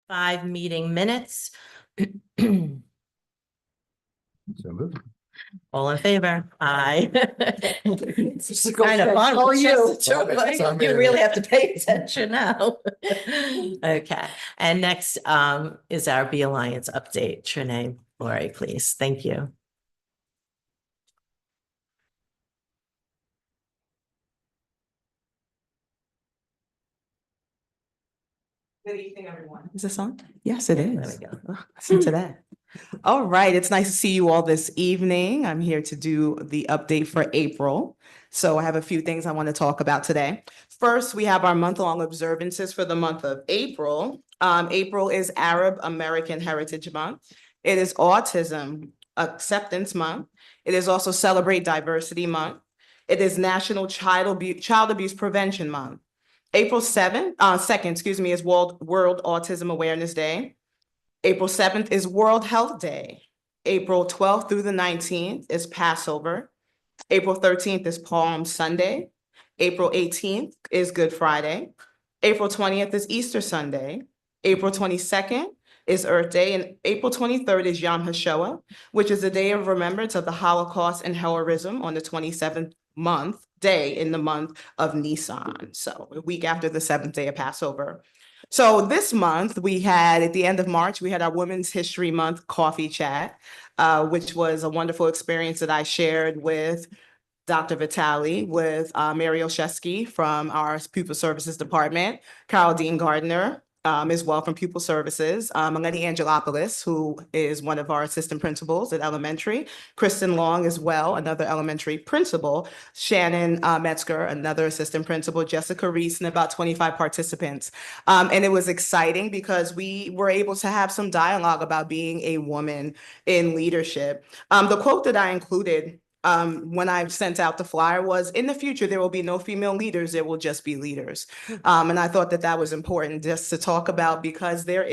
5 meeting minutes. So moved. All in favor? Aye. It's go kind of check. fun. Oh, you. You really have to pay attention now. Okay, and next is our B Alliance update. Trinae, Lori, please. Thank you. Good evening, everyone. Is this on? Yes, it There is. we go. Listen to that. All right, it's nice to see you all this evening. I'm here to do the update for April. So I have a few things I want to talk about today. First, we have our month-long observances for the month of April. April is Arab American Heritage Month. It is Autism Acceptance Month. It is also Celebrate Diversity Month. It is National Child Abuse Prevention Month. April 2nd, is World Autism Awareness Day. April 7th is World Health Day. April 12th through the 19th is Passover. April 13th is Palm Sunday. April 18th is Good Friday. April 20th is Easter Sunday. April 22nd is Earth Day, and April 23rd is Yom HaShoah, which is a day of remembrance of the Holocaust and heroism on the 27th day in the month of Nisan. So a week after the 7th day of Passover. So this month we had, at the end of March, we had our Women's History Month coffee chat, which was a wonderful experience that I shared with Dr. Vitale, with Mary Olszewski from our Pupil Services Department, Carol Dean Gardner, as well from Pupil Services, Melanie Angelopoulos, who is one of our assistant principals at elementary, Kristen Long as well, another elementary principal, Shannon Metzger, another assistant principal, Jessica Reese, and about 25 participants. And it was exciting because we were able to have some dialogue about being a woman in leadership. The quote that I included when I sent out the flyer was, in the future, there will be no female leaders, there will just be leaders. And I thought that that was important just to talk about, because there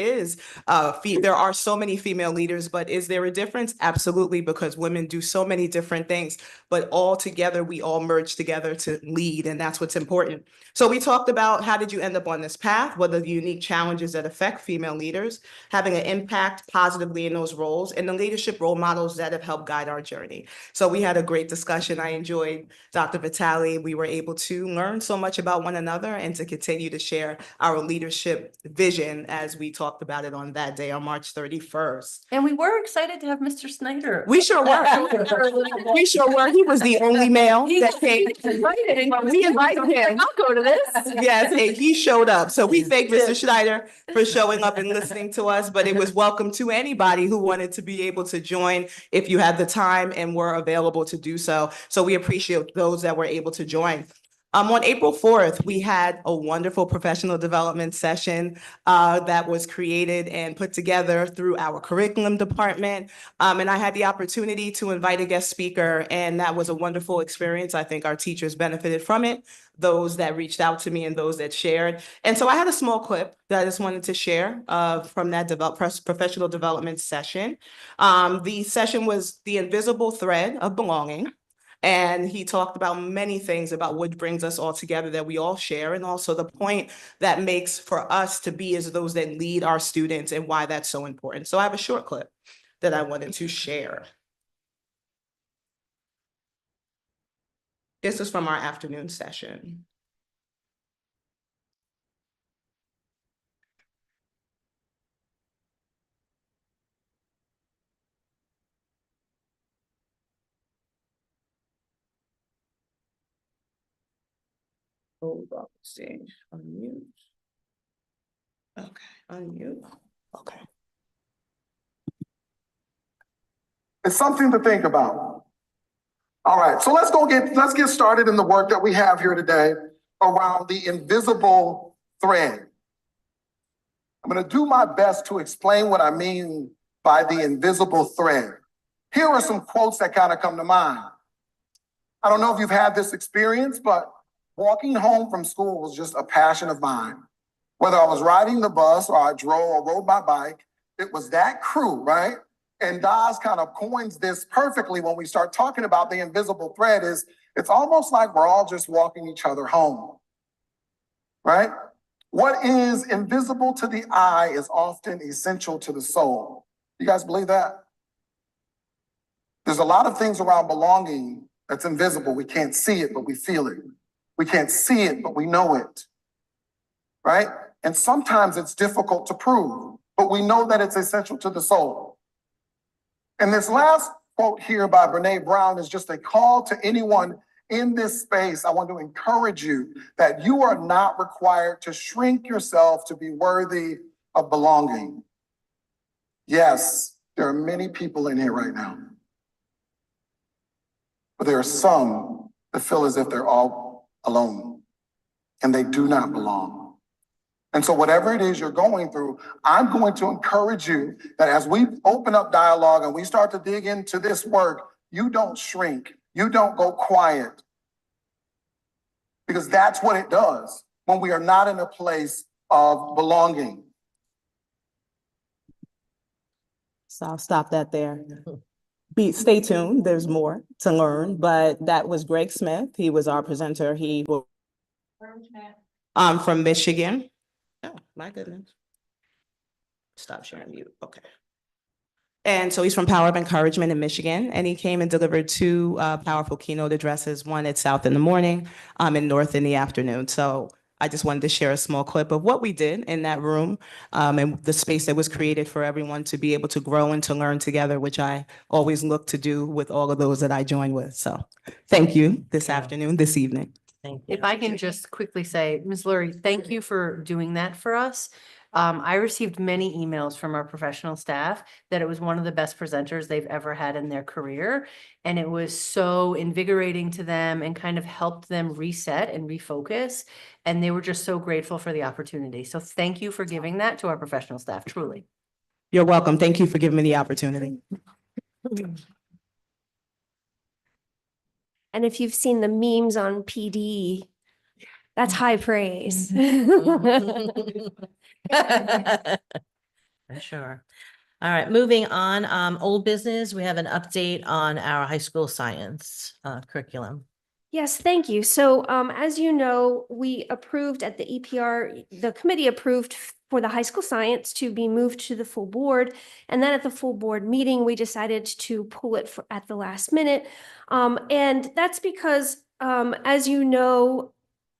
are so many female leaders, but is there a difference? Absolutely, because women do so many different things, but all together, we all merge together to lead, and that's what's important. So we talked about, how did you end up on this path? What are the unique challenges that affect female leaders, having an impact positively in those roles, and the leadership role models that have helped guide our journey. So we had a great discussion. I enjoyed Dr. Vitale. We were able to learn so much about one another and to continue to share our leadership vision as we talked about it on that day on March 31st. And we were excited to have Mr. Snyder. We sure were. We sure were. He was the only male that came. We invited him. I'll go to this. Yes, and he showed up. So we thank Mr. Schneider for showing up and listening to us, but it was welcome to anybody who wanted to be able to join if you had the time and were available to do so. So we appreciate those that were able to join. On April 4th, we had a wonderful professional development session that was created and put together through our curriculum department. And I had the opportunity to invite a guest speaker, and that was a wonderful experience. I think our teachers benefited from it, those that reached out to me and those that shared. And so I had a small clip that I just wanted to share from that professional development session. The session was The Invisible Thread of Belonging. And he talked about many things about what brings us all together that we all share, and also the point that makes for us to be as those that lead our students and why that's so important. So I have a short clip that I wanted to share. This is from our afternoon session. Hold on, let's see, unmute. Okay, unmute, okay. It's something to think about. All right, so let's get started in the work that we have here today around the invisible thread. I'm going to do my best to explain what I mean by the invisible thread. Here are some quotes that kind of come to mind. I don't know if you've had this experience, but walking home from school was just a passion of mine. Whether I was riding the bus or I rode my bike, it was that crew, right? And Daz kind of coins this perfectly when we start talking about the invisible thread. It's almost like we're all just walking each other home, right? What is invisible to the eye is often essential to the soul. You guys believe that? There's a lot of things around belonging that's invisible. We can't see it, but we feel it. We can't see it, but we know it. Right? And sometimes it's difficult to prove, but we know that it's essential to the soul. And this last quote here by Brene Brown is just a call to anyone in this space. I want to encourage you that you are not required to shrink yourself to be worthy of belonging. Yes, there are many people in here right now, but there are some that feel as if they're all alone and they do not belong. And so whatever it is you're going through, I'm going to encourage you that as we open up dialogue and we start to dig into this work, you don't shrink, you don't go quiet. Because that's what it does when we are not in a place of belonging. So I'll stop that there. Stay tuned, there's more to learn, but that was Greg Smith. He was our presenter. He was from Michigan. Oh, my goodness. Stop sharing mute, okay. And so he's from Power of Encouragement in Michigan, and he came and delivered two powerful keynote addresses, one at South in the morning and North in the afternoon. So I just wanted to share a small clip of what we did in that room and the space that was created for everyone to be able to grow and to learn together, which I always look to do with all of those that I join with. So thank you this afternoon, this evening. Thank you. If I can just quickly say, Ms. Lurie, thank you for doing that for us. I received many emails from our professional staff that it was one of the best presenters they've ever had in their career. And it was so invigorating to them and kind of helped them reset and refocus. And they were just so grateful for the opportunity. So thank you for giving that to our professional staff, truly. You're welcome. Thank you for giving me the opportunity. And if you've seen the memes on PD, that's high praise. Sure. All right, moving on, old business, we have an update on our high school science curriculum. Yes, thank you. So as you know, we approved at the EPR, the committee approved for the high school science to be moved to the full board. And then at the full board meeting, we decided to pull it at the last minute. And that's because, as you know,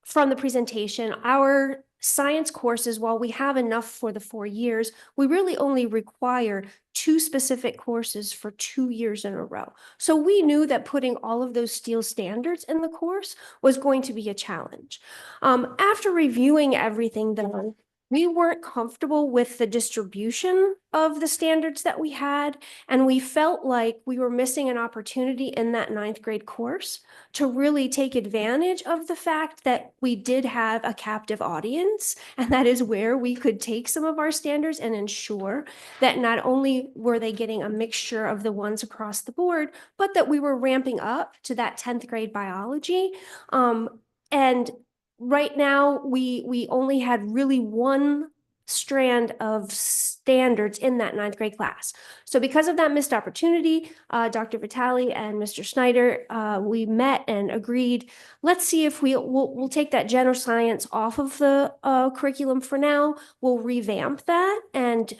from the presentation, our science courses, while we have enough for the 4 years, we really only require 2 specific courses for 2 years in a row. So we knew that putting all of those steel standards in the course was going to be a challenge. After reviewing everything though, we weren't comfortable with the distribution of the standards that we had, and we felt like we were missing an opportunity in that 9th grade course to really take advantage of the fact that we did have a captive audience, and that is where we could take some of our standards and ensure that not only were they getting a mixture of the ones across the board, but that we were ramping up to that 10th grade biology. And right now, we only had really one strand of standards in that 9th grade class. So because of that missed opportunity, Dr. Vitale and Mr. Snyder, we met and agreed, let's see if we'll take that general science off of the curriculum for now. We'll revamp that and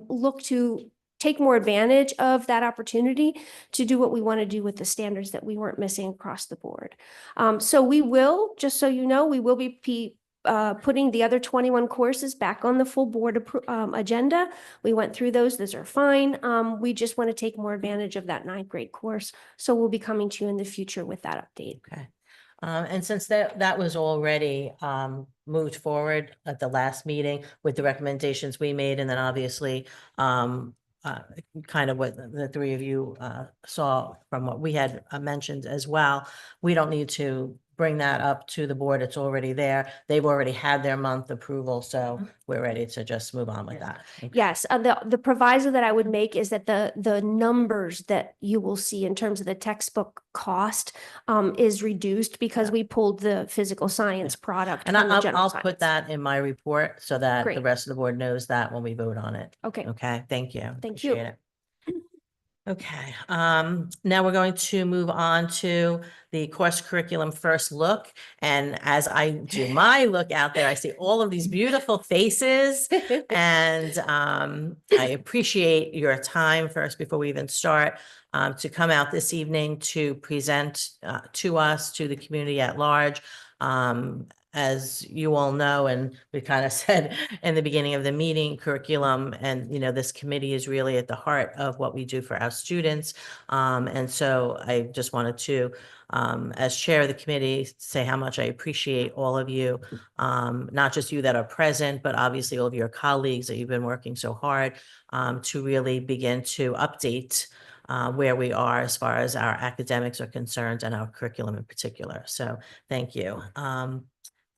look to take more advantage of that opportunity to do what we want to do with the standards that we weren't missing across the board. So we will, just so you know, we will be putting the other 21 courses back on the full board agenda. We went through those are fine. We just want to take more advantage of that 9th grade course. So we'll be coming to you in the future with that update. Okay. And since that was already moved forward at the last meeting with the recommendations we made, and then obviously kind of what the 3 of you saw from what we had mentioned as well, we don't need to bring that up to the board. It's already there. They've already had their month approval, so we're ready to just move on with that. Okay. Yes, the proviso that I would make is that the numbers that you will see in terms of the textbook cost is reduced because we pulled the physical science product. And from the general I'll science. put that in my report so that the Great. rest of the board knows that when we vote on it. Okay. Okay, thank you. Thank you. Appreciate it. Okay, now we're going to move on to the course curriculum first look. And as I do my look out there, I see all of these beautiful faces. And I appreciate your time first before we even start to come out this evening to present to us, to the community at large. As you all know, and we kind of said in the beginning of the meeting, curriculum and, you know, this committee is really at the heart of what we do for our students. And so I just wanted to, as chair of the committee, say how much I appreciate all of you, not just you that are present, but obviously all of your colleagues that you've been working so hard to really begin to update where we are as far as our academics are concerned and our curriculum in particular. So thank you.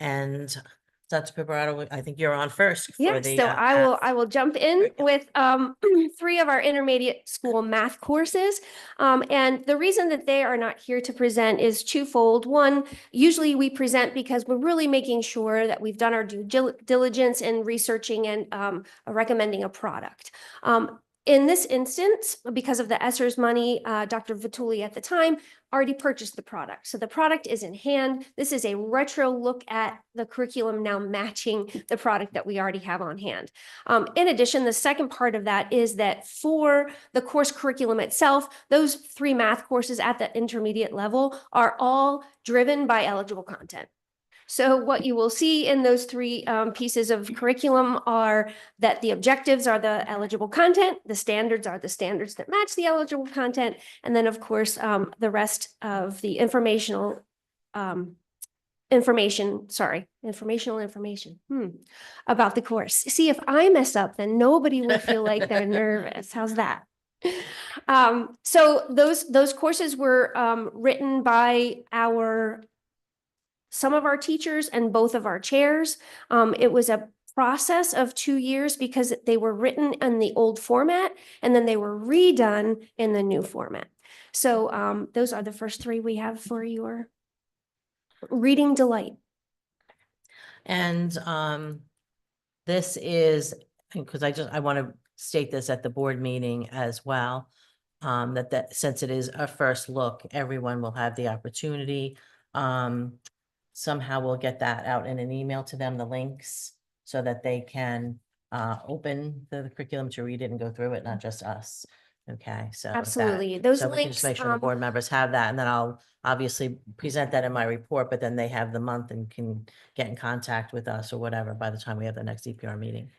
And Dr. Pibrato, I think you're on first for Yes, the. so I will jump in with three of our intermediate school math courses. And the reason that they are not here to present is twofold. One, usually we present because we're really making sure that we've done our due diligence in researching and recommending a product. In this instance, because of the Esser's money, Dr. Vituli at the time already purchased the product. So the product is in hand. This is a retro look at the curriculum now matching the product that we already have on hand. In addition, the second part of that is that for the course curriculum itself, those three math courses at the intermediate level are all driven by eligible content. So what you will see in those three pieces of curriculum are that the objectives are the eligible content, the standards are the standards that match the eligible content, and then of course the rest of the informational information about the course. See, if I mess up, then nobody will feel like they're nervous. How's that? So those courses were written by some of our teachers and both of our chairs. It was a process of 2 years because they were written in the old format and then they were redone in the new format. So those are the first three we have for your reading delight. And this is, because I want to state this at the board meeting as well, that since it is a first look, everyone will have the opportunity. Somehow we'll get that out in an email to them, the links, so that they can open the curriculum to read it and go through it, not just us. Okay, so. Absolutely. Those So we can just links, make sure the board members have that, and then I'll obviously present that in my report, but then they have the month and can get in contact with us or whatever by the time we have the next EPR meeting.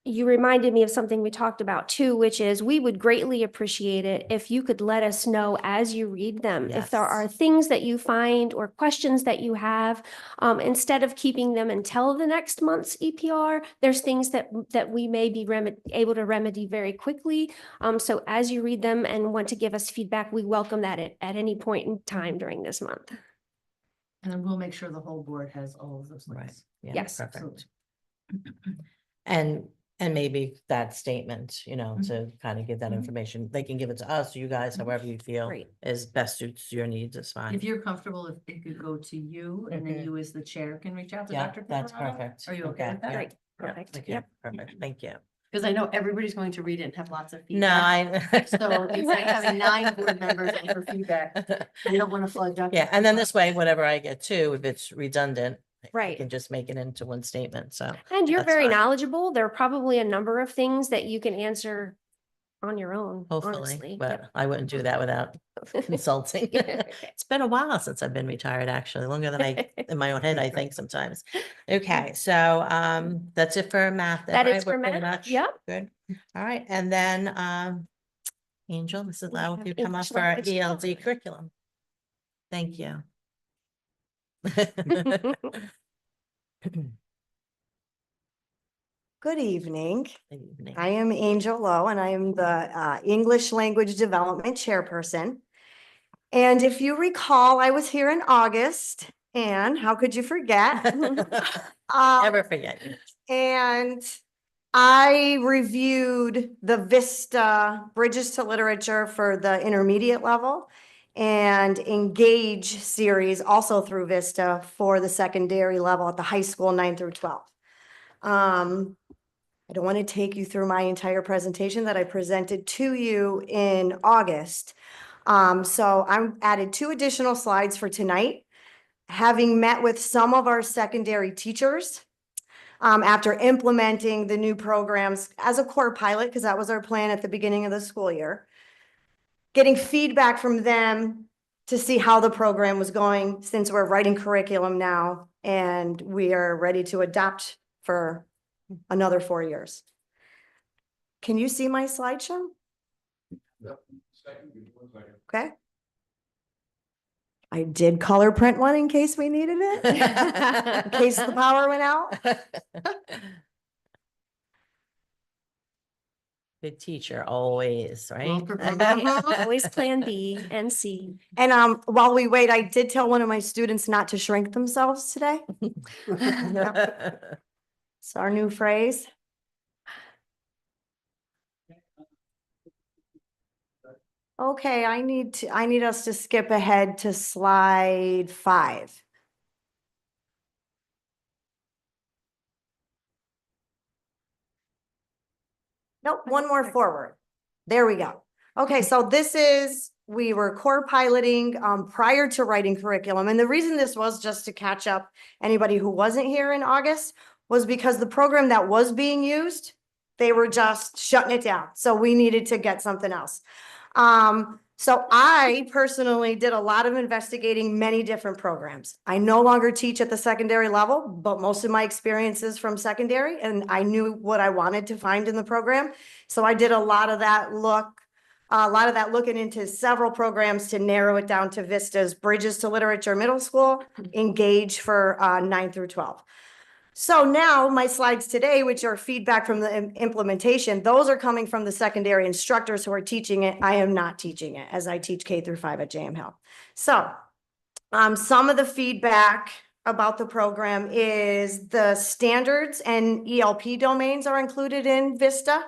you reminded me of something we talked about too, which is we would greatly appreciate it if you could let us know as you read them, if there are Yes. things that you find or questions that you have, instead of keeping them until the next month's EPR, there's things that we may be able to remedy very quickly. So as you read them and want to give us feedback, we welcome that at any point in time during this month. And then we'll make sure the whole board has all of those Right. links. Yeah, Yes. perfect. And maybe that statement, you know, to kind of give that information, they can give it to us, you guys, however you feel Great. is best suits your needs, is If fine. you're comfortable, if it could go to you and then Mhm. you as the chair can reach out to Yeah, Dr. that's Pibrato? perfect. Are you okay with that? yeah, Great. yeah, Perfect. okay, Yep. perfect, thank you. Because I know everybody's going to read it and have lots of No, feedback. So I. instead of having 9 board members in for feedback, we don't want to flood Dr. Yeah, and then this way, whatever I get too, if it's redundant, I Right. can just make it into one statement, so. And you're That's very fine. knowledgeable. There are probably a number of things that you can answer on your own, Hopefully, honestly. but I wouldn't do that without consulting. It's been a while since I've been retired, actually, longer than I, in my own head, I think sometimes. Okay, so that's it for math. then, That is right? for We're pretty math, much yep. Good. All right, and then Angel, this is We how have you come up English for our language ELD development. curriculum. Thank you. Good evening. Good evening. I am Angel Lowe and I am the English Language Development Chairperson. And if you recall, I was here in August and how could you forget? Never forget you. And I reviewed the Vista Bridges to Literature for the intermediate level and Engage series also through Vista for the secondary level at the high school 9 through 12. I don't want to take you through my entire presentation that I presented to you in August. So I'm added 2 additional slides for tonight. Having met with some of our secondary teachers, after implementing the new programs as a core pilot, because that was our plan at the beginning of the school year, getting feedback from them to see how the program was going, since we're writing curriculum now and we are ready to adopt for another 4 years. Can you see my slideshow? Okay. I did color print one in case we needed it, in case the power went out. Good teacher, always, right? Always plan B and C. And while we wait, I did tell one of my students not to shrink themselves today. It's our new phrase. Okay, I need us to skip ahead to slide 5. Nope, one more forward. There we go. Okay, so we were core piloting prior to writing curriculum. And the reason this was just to catch up anybody who wasn't here in August was because the program that was being used, they were just shutting it down. So we needed to get something else. So I personally did a lot of investigating many different programs. I no longer teach at the secondary level, but most of my experience is from secondary, and I knew what I wanted to find in the program. So I did a lot of that looking into several programs to narrow it down to Vista's Bridges to Literature Middle School, Engage for 9 through 12. So now my slides today, which are feedback from the implementation, those are coming from the secondary instructors who are teaching it. I am not teaching it, as I teach K through 5 at JM Hill. So some of the feedback about the program is the standards and ELP domains are included in Vista.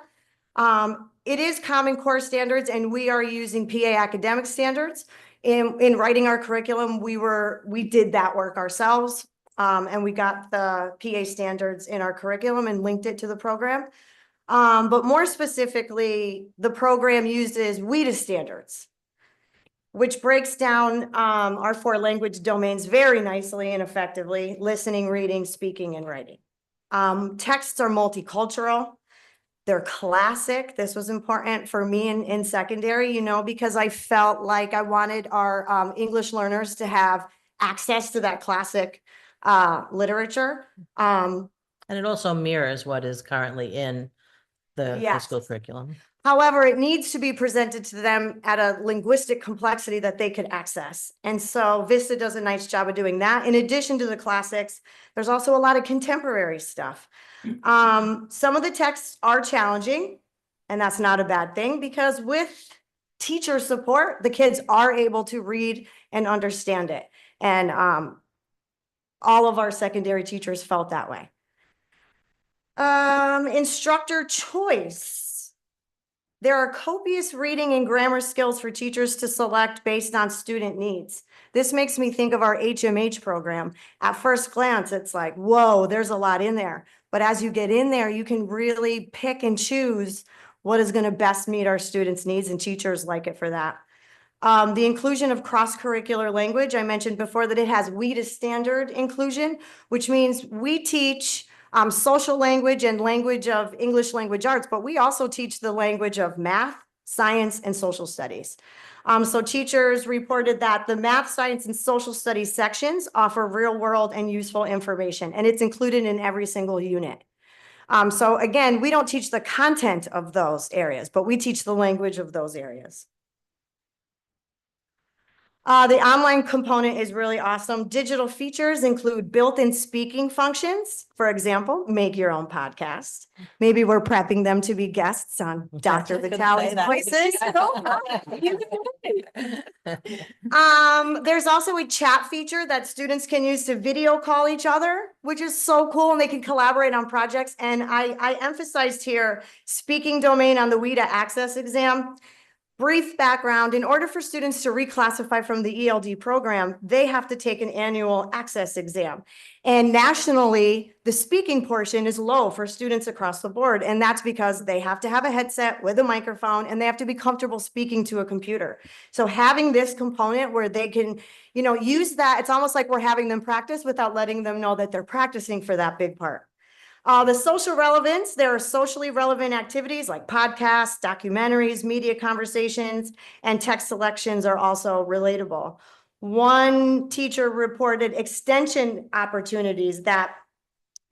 It is Common Core standards, and we are using PA academic standards. In writing our curriculum, we did that work ourselves. And we got the PA standards in our curriculum and linked it to the program. But more specifically, the program uses WIDA standards, which breaks down our 4 language domains very nicely and effectively: listening, reading, speaking, and writing. Texts are multicultural. They're classic. This was important for me in secondary, because I felt like I wanted our English learners to have access to that classic literature. And it also mirrors what is currently in the Yes. school curriculum. However, it needs to be presented to them at a linguistic complexity that they could access. And so Vista does a nice job of doing that. In addition to the classics, there's also a lot of contemporary stuff. Some of the texts are challenging, and that's not a bad thing, because with teacher support, the kids are able to read and understand it. And all of our secondary teachers felt that way. Instructor choice. There are copious reading and grammar skills for teachers to select based on student needs. This makes me think of our HMH program. At first glance, it's like, whoa, there's a lot in there. But as you get in there, you can really pick and choose what is going to best meet our students' needs, and teachers like it for that. The inclusion of cross-curricular language, I mentioned before that it has WIDA standard inclusion, which means we teach social language and language of English language arts, but we also teach the language of math, science, and social studies. So teachers reported that the math, science, and social studies sections offer real-world and useful information, and it's included in every single unit. So again, we don't teach the content of those areas, but we teach the language of those areas. The online component is really awesome. Digital features include built-in speaking functions. For example, make your own podcast. Maybe we're prepping them to be guests on Dr. Vitale's Voices. There's also a chat feature that students can use to video call each other, which is so cool, and they can collaborate on projects. And I emphasized here speaking domain on the WIDA access exam. brief background, in order for students to reclassify from the ELD program, they have to take an annual access exam. And nationally, the speaking portion is low for students across the board. And that's because they have to have a headset with a microphone and they have to be comfortable speaking to a computer. So having this component where they can, use that, it's almost like we're having them practice without letting them know that they're practicing for that big part. The social relevance, there are socially relevant activities like podcasts, documentaries, media conversations, and text selections are also relatable. One teacher reported extension opportunities that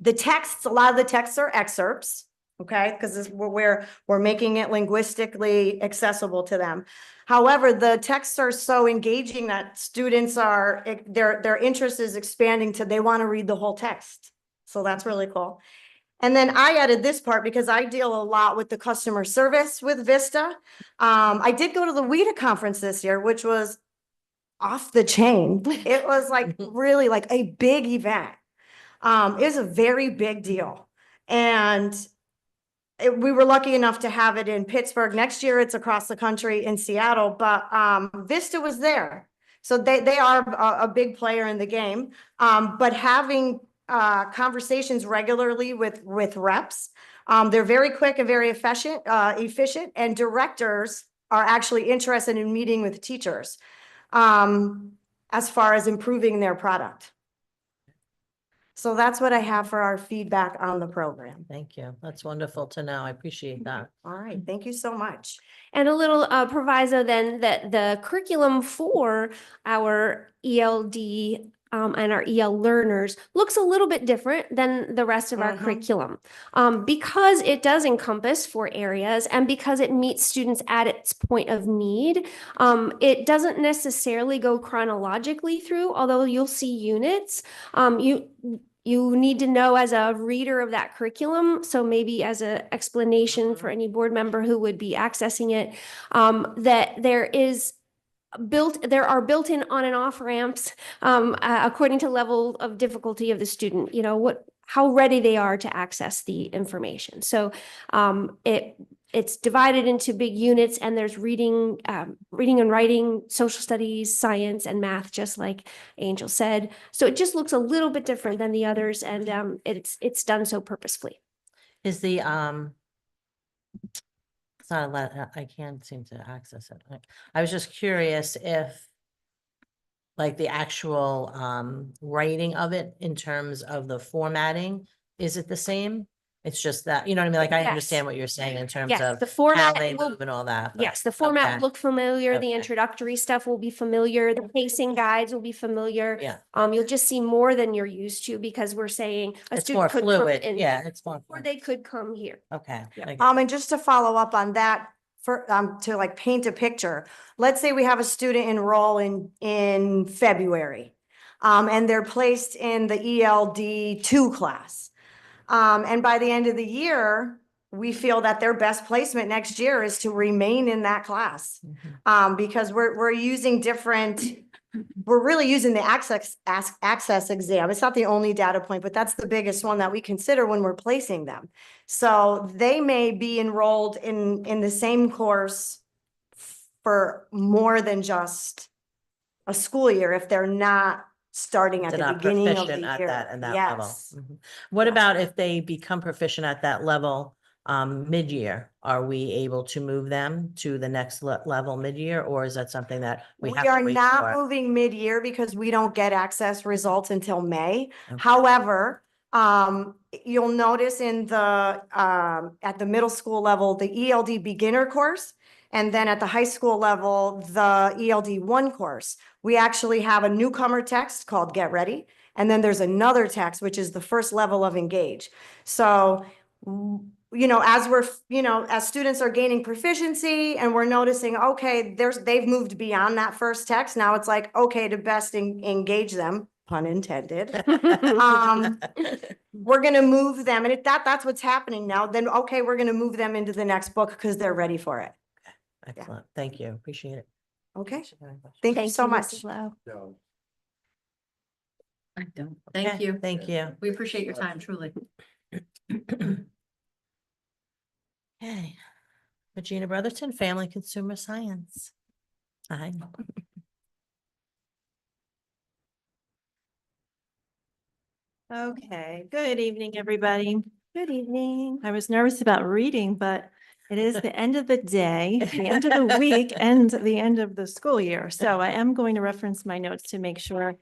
a lot of the texts are excerpts, okay? Because this is where we're making it linguistically accessible to them. However, the texts are so engaging that students their interest is expanding to they want to read the whole text. So that's really cool. And then I added this part because I deal a lot with the customer service with Vista. I did go to the WIDA conference this year, which was off the chain. It was like really like a big event. It was a very big deal. And we were lucky enough to have it in Pittsburgh. Next year, it's across the country in Seattle, but Vista was there. So they are a big player in the game. But having conversations regularly with reps, they're very quick and very efficient, and directors are actually interested in meeting with teachers as far as improving their product. So that's what I have for our feedback on the program. Thank you. That's wonderful to know. I appreciate that. All right, thank you so much. And a little proviso then that the curriculum for our ELD and our EL learners looks a little bit different than the rest of our curriculum because it does encompass 4 areas and because it meets students at its point of need. It doesn't necessarily go chronologically through, although you'll see units. You need to know as a reader of that curriculum, so maybe as an explanation for any board member who would be accessing it, that there are built-in on and off ramps according to level of difficulty of the student, how ready they are to access the information. So it's divided into big units and there's reading and writing, social studies, science, and math, just like Angel said. So it just looks a little bit different than the others and it's done so purposefully. Is the, it's not I can't seem to access it. I was just curious if like the actual writing of it in terms of the formatting, is it the same? It's just that, you know what I mean? Like, I Yes. understand what you're saying in terms Yes, of the how format they will, move and all that. but- yes, the format okay. will look familiar. The Okay. introductory stuff will be familiar. The pacing guides will be familiar. Yeah, You'll just see more than you're used to because we're saying a it's student more could come fluid. in, Yeah, it's more. or fluid. they could come here. Okay. Yeah. I get- And just to follow up on that, to like paint a picture, let's say we have a student enroll in February, and they're placed in the ELD 2 class. And by the end of the year, we feel that their best placement next year is to remain in that class. Because we're really using the access exam. It's not the only data point, but that's the biggest one that we consider when we're placing them. So they may be enrolled in the same course for more than just a school year if they're not starting at They're the not beginning of the proficient at year. that and that level. Yes. Mhm. What Yes. about if they become proficient at that level mid-year? Are we able to move them to the next level mid-year, or is that something that we We have to are wait not for? moving mid-year because we don't get access results until May. Okay. However, you'll notice in at the middle school level, the ELD beginner course, and then at the high school level, the ELD 1 course. We actually have a newcomer text called Get Ready. And then there's another text, which is the first level of Engage. So, as students are gaining proficiency and we're noticing, okay, they've moved beyond that first text. Now it's like, okay, to best engage them, pun intended. We're gonna move them, and if that's what's happening now, then okay, we're gonna move them into the next book because they're ready for it. Excellent. Thank you. Appreciate it. Okay, Thank thank you so much. Mrs. Lau. I don't. Thank you. Thank you. We appreciate your time, truly. Okay. Regina Brotherton, Family Consumer Science. Hi. Okay, good evening, everybody. Good evening. I was nervous about reading, but it is the end of the day, the end of the week, and the end of the school year. So I am going to reference my notes to make sure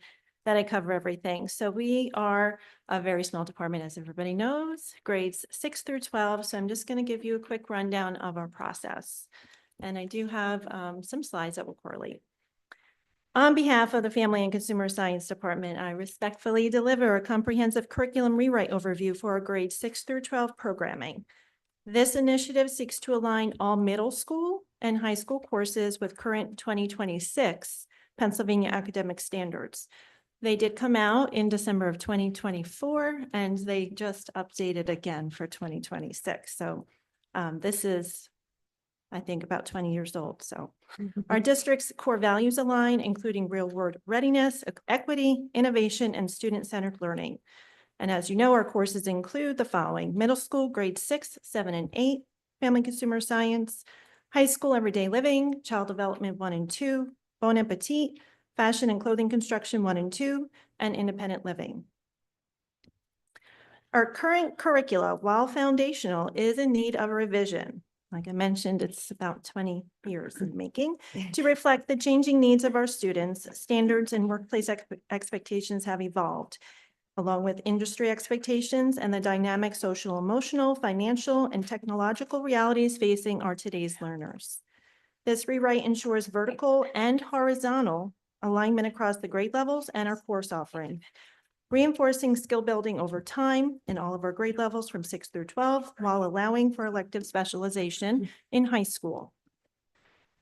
that I cover everything. So we are a very small department, as everybody knows, grades 6 through 12. So I'm just going to give you a quick rundown of our process. And I do have some slides that will correlate. On behalf of the Family and Consumer Science Department, I respectfully deliver a comprehensive curriculum rewrite overview for our grades 6 through 12 programming. This initiative seeks to align all middle school and high school courses with current 2026 Pennsylvania academic standards. They did come out in December of 2024, and they just updated again for 2026. So this is, I think, about 20 years old. So our district's core values align, including real-world readiness, equity, innovation, and student-centered learning. And as you know, our courses include the following: middle school, grades 6, 7, and 8, family consumer science; high school, everyday living, child development 1 and 2, bon appetit, fashion and clothing construction 1 and 2, and independent living. Our current curricula, while foundational, is in need of a revision. Like I mentioned, it's about 20 years in making to reflect the changing needs of our students. Standards and workplace expectations have evolved, along with industry expectations and the dynamic social, emotional, financial, and technological realities facing our today's learners. This rewrite ensures vertical and horizontal alignment across the grade levels and our course offering, reinforcing skill building over time in all of our grade levels from 6 through 12, while allowing for elective specialization in high school.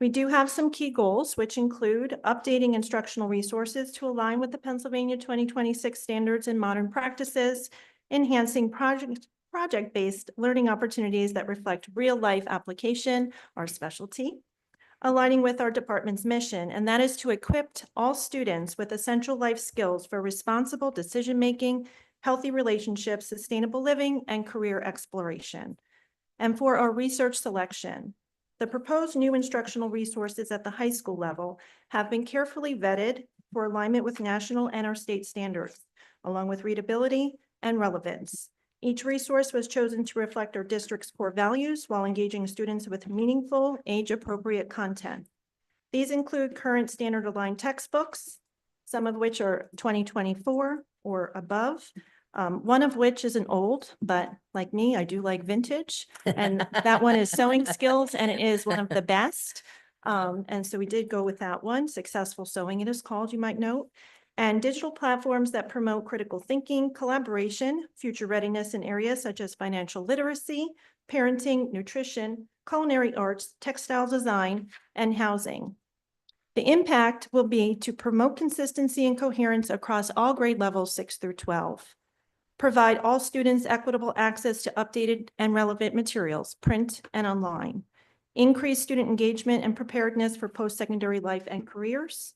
We do have some key goals, which include updating instructional resources to align with the Pennsylvania 2026 standards and modern practices, enhancing project-based learning opportunities that reflect real-life application, our specialty, aligning with our department's mission, and that is to equip all students with essential life skills for responsible decision-making, healthy relationships, sustainable living, and career exploration. And for our research selection, the proposed new instructional resources at the high school level have been carefully vetted for alignment with national and our state standards, along with readability and relevance. Each resource was chosen to reflect our district's core values while engaging students with meaningful, age-appropriate content. These include current standard-aligned textbooks, some of which are 2024 or above, one of which is an old, but like me, I do like vintage. And that one is Sewing Skills, and it is one of the best. And so we did go with that one. Successful Sewing, it is called, you might note. And digital platforms that promote critical thinking, collaboration, future readiness in areas such as financial literacy, parenting, nutrition, culinary arts, textile design, and housing. The impact will be to promote consistency and coherence across all grade levels 6 through 12. Provide all students equitable access to updated and relevant materials, print and online. Increase student engagement and preparedness for post-secondary life and careers.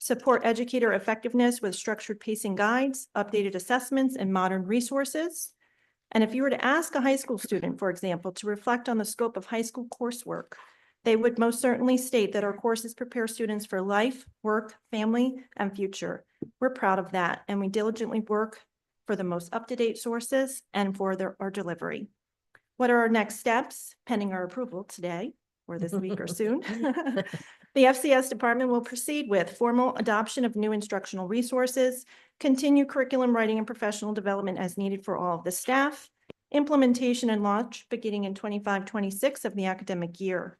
Support educator effectiveness with structured pacing guides, updated assessments, and modern resources. And if you were to ask a high school student, for example, to reflect on the scope of high school coursework, they would most certainly state that our courses prepare students for life, work, family, and future. We're proud of that, and we diligently work for the most up-to-date sources and for our delivery. What are our next steps pending our approval today or this week or soon? The FCS department will proceed with formal adoption of new instructional resources, continue curriculum writing and professional development as needed for all of the staff, implementation and launch beginning in 25-26 of the academic year.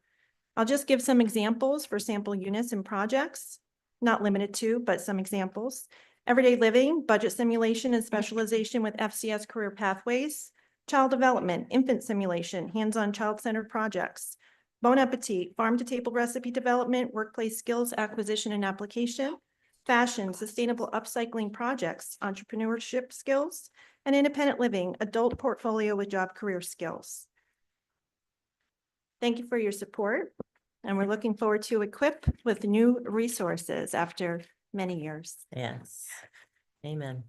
I'll just give some examples for sample units and projects, not limited to, but some examples. Everyday living, budget simulation and specialization with FCS career pathways, child development, infant simulation, hands-on child-centered projects, bon appetit, farm-to-table recipe development, workplace skills acquisition and application, fashion, sustainable upcycling projects, entrepreneurship skills, and independent living, adult portfolio with job career skills. Thank you for your support, and we're looking forward to equip with new resources after many years. Yes. Amen.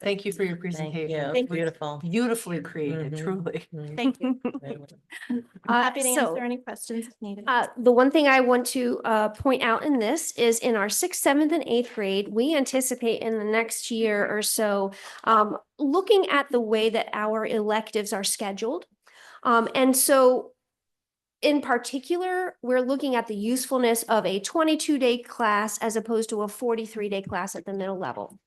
Thank you for your Thank presentation. you. Thank you. Beautiful. Beautifully created, Mhm. truly. Mm, Thank you. very well. I'm happy to So, answer any questions if needed. The one thing I want to point out in this is in our sixth, seventh, and eighth grade, we anticipate in the next year or so, looking at the way that our electives are scheduled. And so in particular, we're looking at the usefulness of a 22-day class as opposed to a 43-day class at the middle level.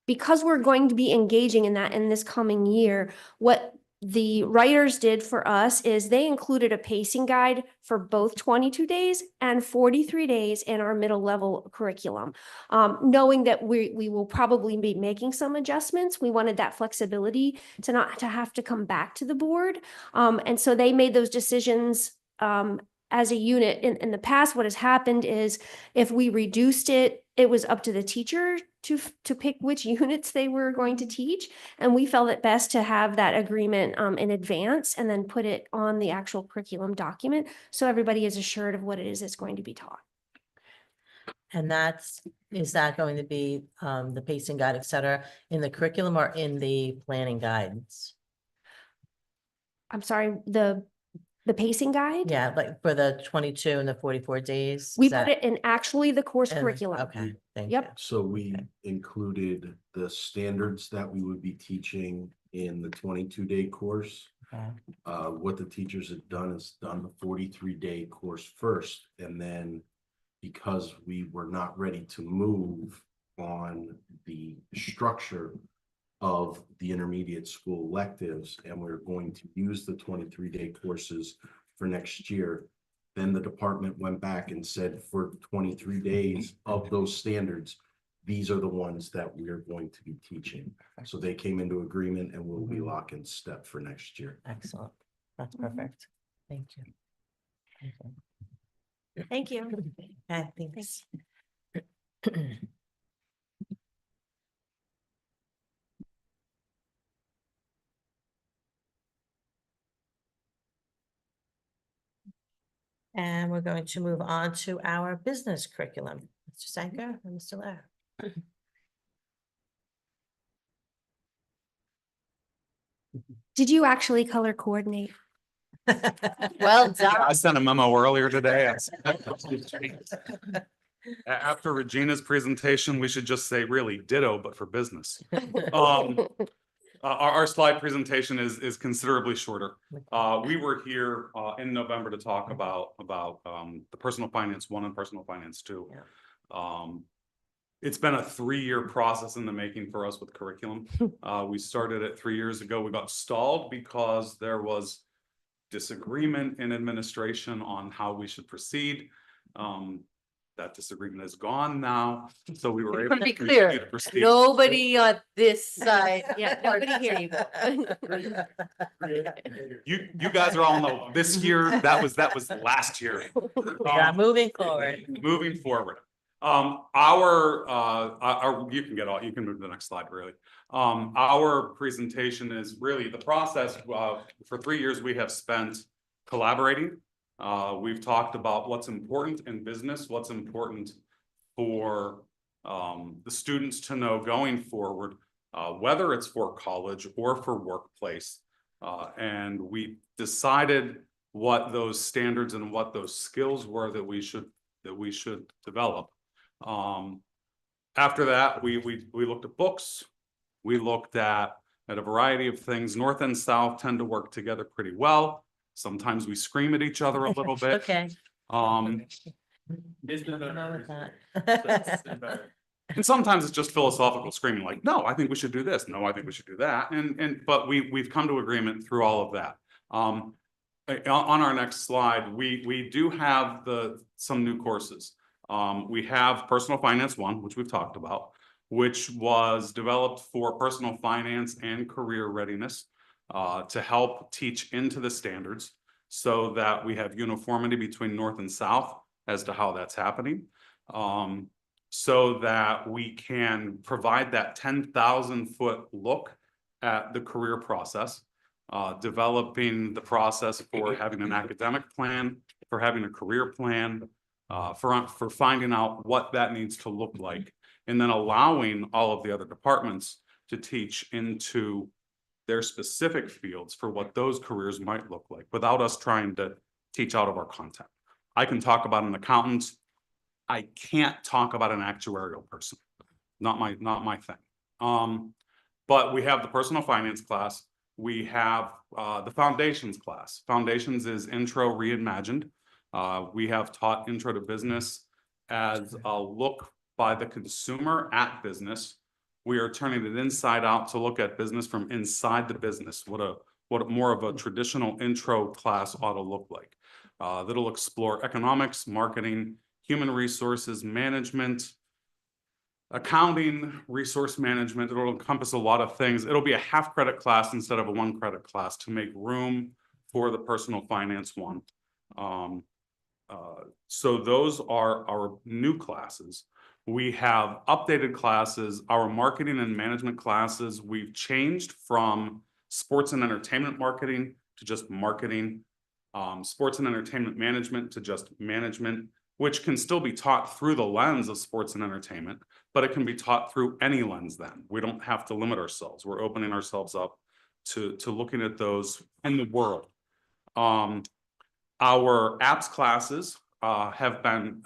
Because we're going to be engaging in that in this coming year, what the writers did for us is they included a pacing guide for both 22 days and 43 days in our middle level curriculum. Knowing that we will probably be making some adjustments, we wanted that flexibility to not to have to come back to the board. And so they made those decisions as a unit. In the past, what has happened is if we reduced it, it was up to the teacher to pick which units they were going to teach. And we felt it best to have that agreement in advance and then put it on the actual curriculum document. So everybody is assured of what it is that's going to be taught. And is that going to be the pacing guide, et cetera, in the curriculum or in the planning guidance? I'm sorry, the pacing guide? Yeah, like for the 22 and the 44 days? We is put that it in actually the course in- curriculum. Okay, thank you. Yep. So we included the standards that we would be teaching in the 22-day course. Okay. What the teachers have done is done the 43-day course first, and then because we were not ready to move on the structure of the intermediate school electives, and we're going to use the 23-day courses for next year, then the department went back and said for 23 days of those standards, these are the ones that we are going to be teaching. So they came into agreement and we'll be lock in step for next year. Excellent. That's perfect. Thank you. Okay. Thank you. Okay, thanks. And we're going to move on to our business curriculum. Mr. Sanker and Mr. Lara. Did you actually color coordinate? Well done. I sent a memo earlier today. After Regina's presentation, we should just say really ditto, but for business. Our slide presentation is considerably shorter. We were here in November to talk about the personal finance 1 and personal finance 2. It's been a 3-year process in the making for us with curriculum. We started it 3 years ago. We got stalled because there was disagreement in administration on how we should proceed. That disagreement is gone now, so we were able To be to clear, proceed. nobody on this side. Yeah, nobody here. You guys are all know this year, that was last year. Yeah, moving forward. Moving forward. You can move to the next slide, really. Our presentation is really the process. For 3 years, we have spent collaborating. We've talked about what's important in business, what's important for the students to know going forward, whether it's for college or for workplace. And we decided what those standards and what those skills were that we should develop. After that, we looked at books. We looked at a variety of things. North and South tend to work together pretty well. Sometimes we scream at each other a little bit. Okay. Um, Nothing wrong with that. and sometimes it's just philosophical screaming, like, no, I think we should do this. No, I think we should do that. But we've come to agreement through all of that. On our next slide, we do have some new courses. We have Personal Finance 1, which we've talked about, which was developed for personal finance and career readiness to help teach into the standards so that we have uniformity between North and South as to how that's happening. So that we can provide that 10,000-foot look at the career process, developing the process for having an academic plan, for having a career plan, for finding out what that needs to look like. and then allowing all of the other departments to teach into their specific fields for what those careers might look like without us trying to teach out of our content. I can talk about an accountant. I can't talk about an actuarial person. Not my thing. But we have the personal finance class. We have the foundations class. Foundations is intro reimagined. We have taught intro to business as a look by the consumer at business. We are turning it inside out to look at business from inside the business. What more of a traditional intro class ought to look like. That'll explore economics, marketing, human resources management, accounting, resource management. It'll encompass a lot of things. It'll be a half credit class instead of a 1 credit class to make room for the personal finance one. So those are our new classes. We have updated classes, our marketing and management classes. We've changed from sports and entertainment marketing to just marketing, sports and entertainment management to just management, which can still be taught through the lens of sports and entertainment, but it can be taught through any lens then. We don't have to limit ourselves. We're opening ourselves up to looking at those in the world. Our apps classes have been,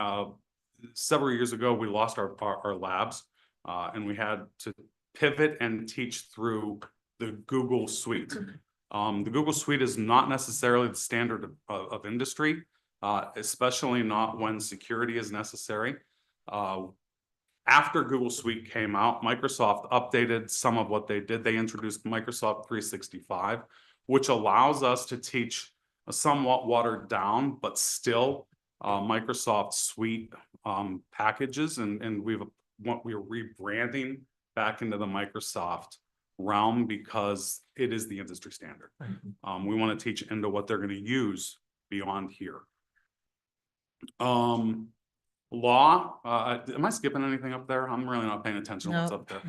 several years ago, we lost our labs and we had to pivot and teach through the Google Suite. The Google Suite is not necessarily the standard of industry, especially not when security is necessary. After Google Suite came out, Microsoft updated some of what they did. They introduced Microsoft 365, which allows us to teach a somewhat watered down, but still Microsoft Suite packages, and we're rebranding back into the Microsoft realm because it is the industry standard. We want to teach into what they're going to use beyond here. Law, am I skipping anything up there? I'm really not paying attention to what's No. up there.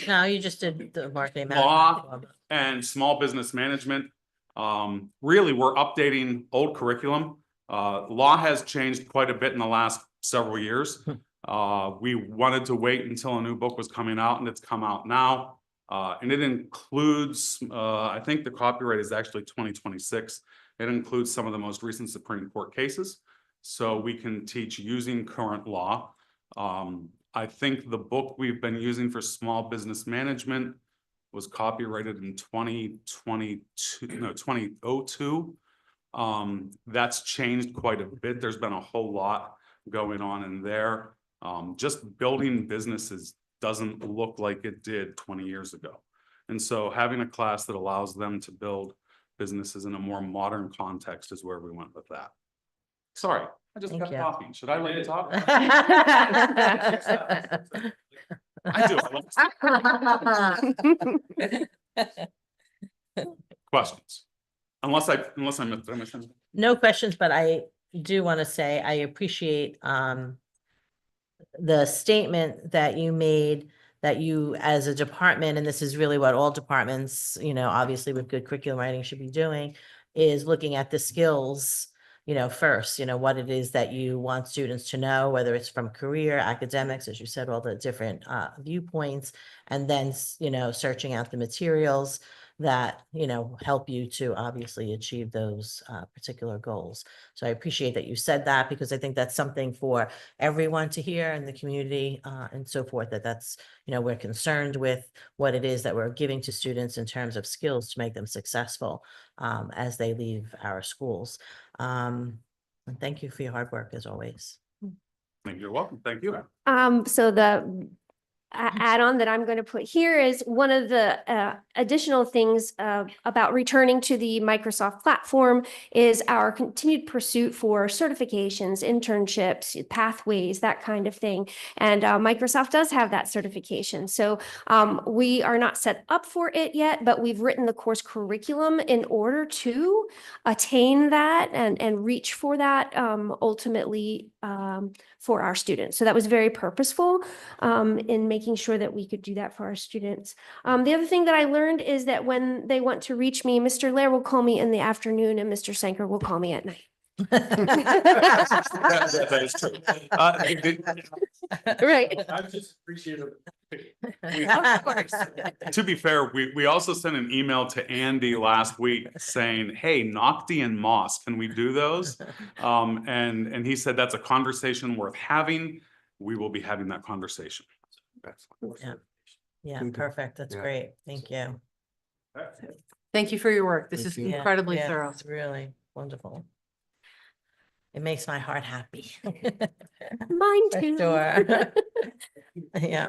No, you just did the marketing. Law and small business management. Really, we're updating old curriculum. Law has changed quite a bit in the last several years. We wanted to wait until a new book was coming out, and it's come out now. And it includes, I think the copyright is actually 2026. It includes some of the most recent Supreme Court cases. So we can teach using current law. I think the book we've been using for small business management was copyrighted in 2002. That's changed quite a bit. There's been a whole lot going on in there. Just building businesses doesn't look like it did 20 years ago. And so having a class that allows them to build businesses in a more modern context is where we went with that. Sorry, I just got coffee. Should I let you talk? I do. Questions? Unless I missed anything. No questions, but I do want to say I appreciate the statement that you made, that you as a department, and this is really what all departments, obviously with good curriculum writing should be doing, is looking at the skills, first, what it is that you want students to know, whether it's from career, academics, as you said, all the different viewpoints, and then, searching out the materials that, help you to obviously achieve those particular goals. So I appreciate that you said that, because I think that's something for everyone to hear in the community and so forth, that's, we're concerned with what it is that we're giving to students in terms of skills to make them successful as they leave our schools. And thank you for your hard work as always. You're welcome. Thank you. So the add-on that I'm going to put here is one of the additional things about returning to the Microsoft platform is our continued pursuit for certifications, internships, pathways, that kind of thing. And Microsoft does have that certification. So we are not set up for it yet, but we've written the course curriculum in order to attain that and reach for that ultimately for our students. So that was very purposeful in making sure that we could do that for our students. The other thing that I learned is that when they want to reach me, Mr. Lair will call me in the afternoon and Mr. Sanker will call me at night. That is true. Right. I just appreciate it. Of course. To be fair, we also sent an email to Andy last week saying, hey, Nocti and Moss, can we do those? And he said that's a conversation worth having. We will be having that conversation. Yeah. Yeah, perfect. That's Yeah. great. Thank you. Thank you for your work. This Thank is you. Yeah, incredibly yeah, thorough. It's really wonderful. It makes my heart happy. Mine For too. sure. Yeah.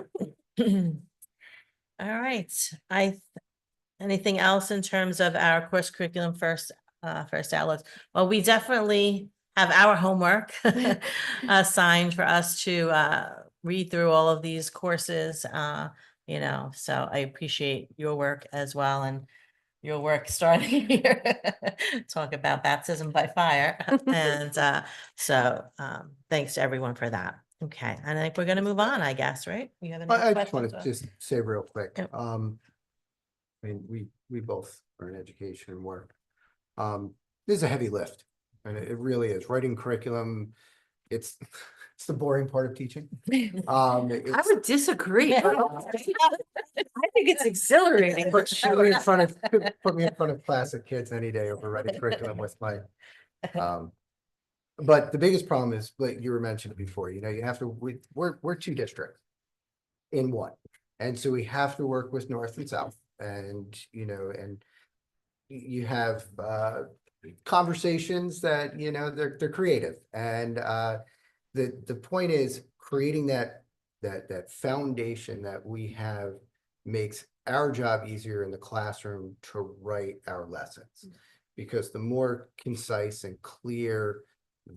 All right. Anything else in terms of our course curriculum first outlets? Well, we definitely have our homework assigned for us to read through all of these courses, so I appreciate your work as well, and your work starting here. Talk about baptism by fire. And thanks to everyone for that. Okay, and I think we're gonna move on, I guess, right? You have any I just want questions? to just say real quick, Yep. I mean, we both are in education and work. This is a heavy lift, and it really is. Writing curriculum, it's it's the boring part of teaching. I would disagree. I think it's exhilarating. Put me in front of class of kids any day over writing curriculum with my, but the biggest problem is, like you were mentioning before, you have to, we're two districts in one. And so we have to work with North and South, and, and you have, conversations that, they're creative. And, the point is creating that foundation that we have makes our job easier in the classroom to write our lessons. Because the more concise and clear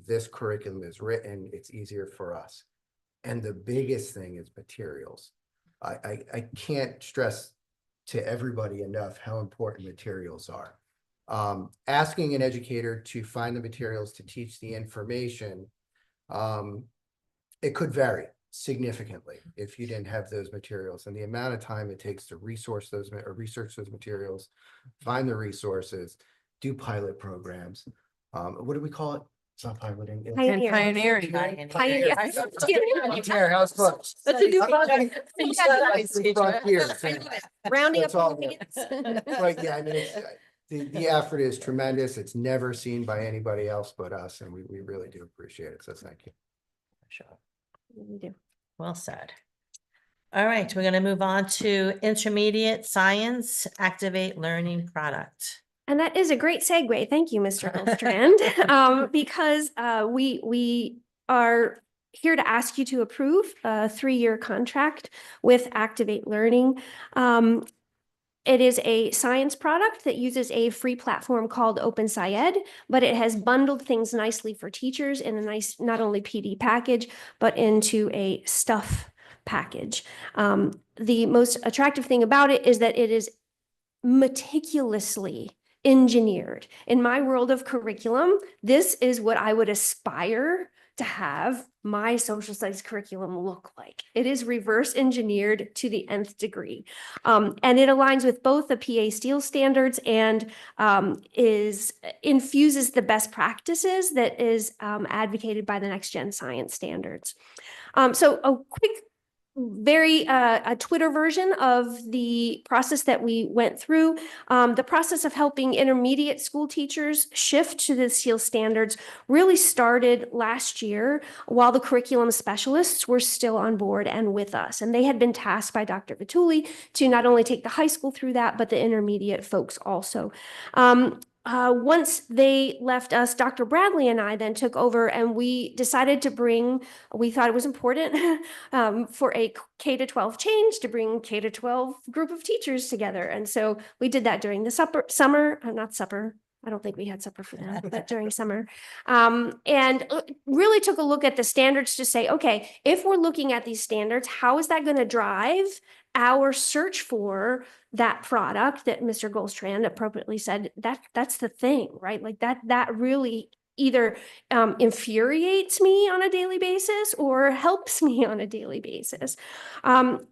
this curriculum is written, it's easier for us. And the biggest thing is materials. I can't stress to everybody enough how important materials are. Asking an educator to find the materials to teach the information, it could vary significantly if you didn't have those materials, and the amount of time it takes to research those materials, find the resources, do pilot programs. What do we call it? It's not piloting. it's- And pioneering. Pioneer. Pioneer, how's close? That's a new project. Rounding up. That's all. all the kids. Right, yeah, I mean, the effort is tremendous. It's never seen by anybody else but us, and we really do appreciate it. So thank you. Sure. We do. Well said. All right, we're gonna move on to intermediate science activate learning product. And that is a great segue. Thank you, Mr. Goldstrand. Because we are here to ask you to approve a 3-year contract with Activate Learning. It is a science product that uses a free platform called OpenSciEd, but it has bundled things nicely for teachers in a nice, not only PD package, but into a stuff package. The most attractive thing about it is that it is meticulously engineered. In my world of curriculum, this is what I would aspire to have my social studies curriculum look like. It is reverse engineered to the nth degree. And it aligns with both the PA Steel standards and infuses the best practices that is advocated by the Next Gen Science standards. So a quick a Twitter version of the process that we went through. The process of helping intermediate school teachers shift to the SEAL standards really started last year while the curriculum specialists were still on board and with us. And they had been tasked by Dr. Vituli to not only take the high school through that, but the intermediate folks also. Once they left us, Dr. Bradley and I then took over, and we decided to we thought it was important for a K-12 change to bring K-12 group of teachers together. And so we did that during the not supper. I don't think we had supper for that, but during summer. And really took a look at the standards to say, okay, if we're looking at these standards, how is that going to drive our search for that product that Mr. Goldstrand appropriately said, that's the thing, right? Like that really either infuriates me on a daily basis or helps me on a daily basis.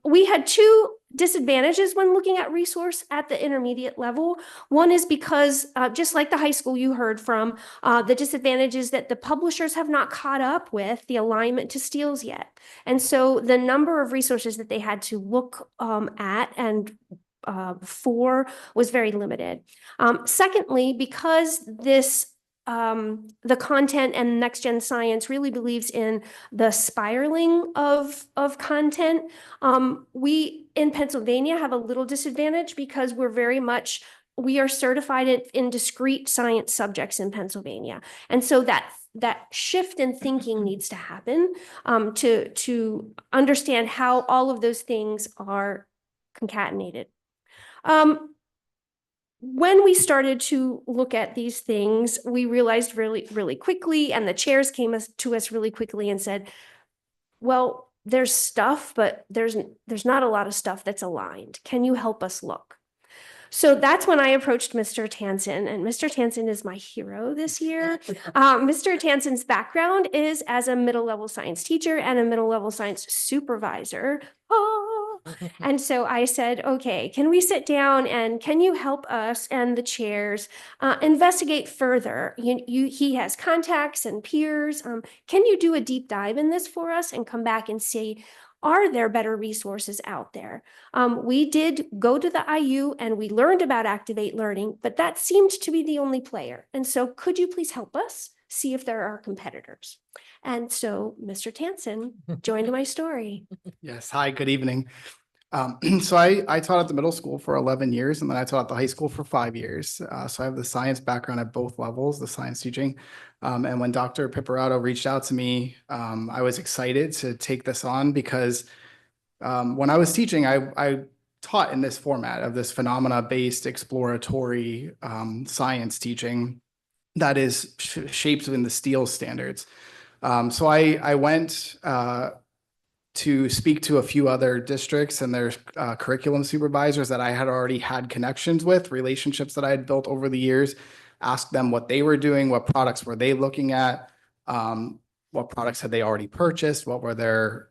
We had two disadvantages when looking at resource at the intermediate level. One is because, just like the high school you heard from, the disadvantage is that the publishers have not caught up with the alignment to Steele's yet. And so the number of resources that they had to look at and for was very limited. Secondly, because this the content and next gen science really believes in the spiraling of content. We in Pennsylvania have a little disadvantage because we are certified in discrete science subjects in Pennsylvania. And so that shift in thinking needs to happen to understand how all of those things are concatenated. When we started to look at these things, we realized really, really quickly, and the chairs came to us really quickly and said, well, there's stuff, but there's not a lot of stuff that's aligned. Can you help us look? So that's when I approached Mr. Tansen, and Mr. Tansen is my hero this year. Mr. Tansen's background is as a middle level science teacher and a middle level science supervisor. And so I said, okay, can we sit down and can you help us and the chairs investigate further? He has contacts and peers. Can you do a deep dive in this for us and come back and see, are there better resources out there? We did go to the IU and we learned about Activate Learning, but that seemed to be the only player. And so could you please help us see if there are competitors? And so Mr. Tansen joined my story. Yes. Hi, good evening. So I taught at the middle school for 11 years, and then I taught at the high school for 5 years. So I have the science background at both levels, the science teaching. And when Dr. Piparato reached out to me, I was excited to take this on because when I was teaching, I taught in this format of this phenomena-based exploratory science teaching that is shaped within the Steele standards. So I went to speak to a few other districts and their curriculum supervisors that I had already had connections with, relationships that I had built over the years, ask them what they were doing, what products were they looking at, what products had they already purchased, what were their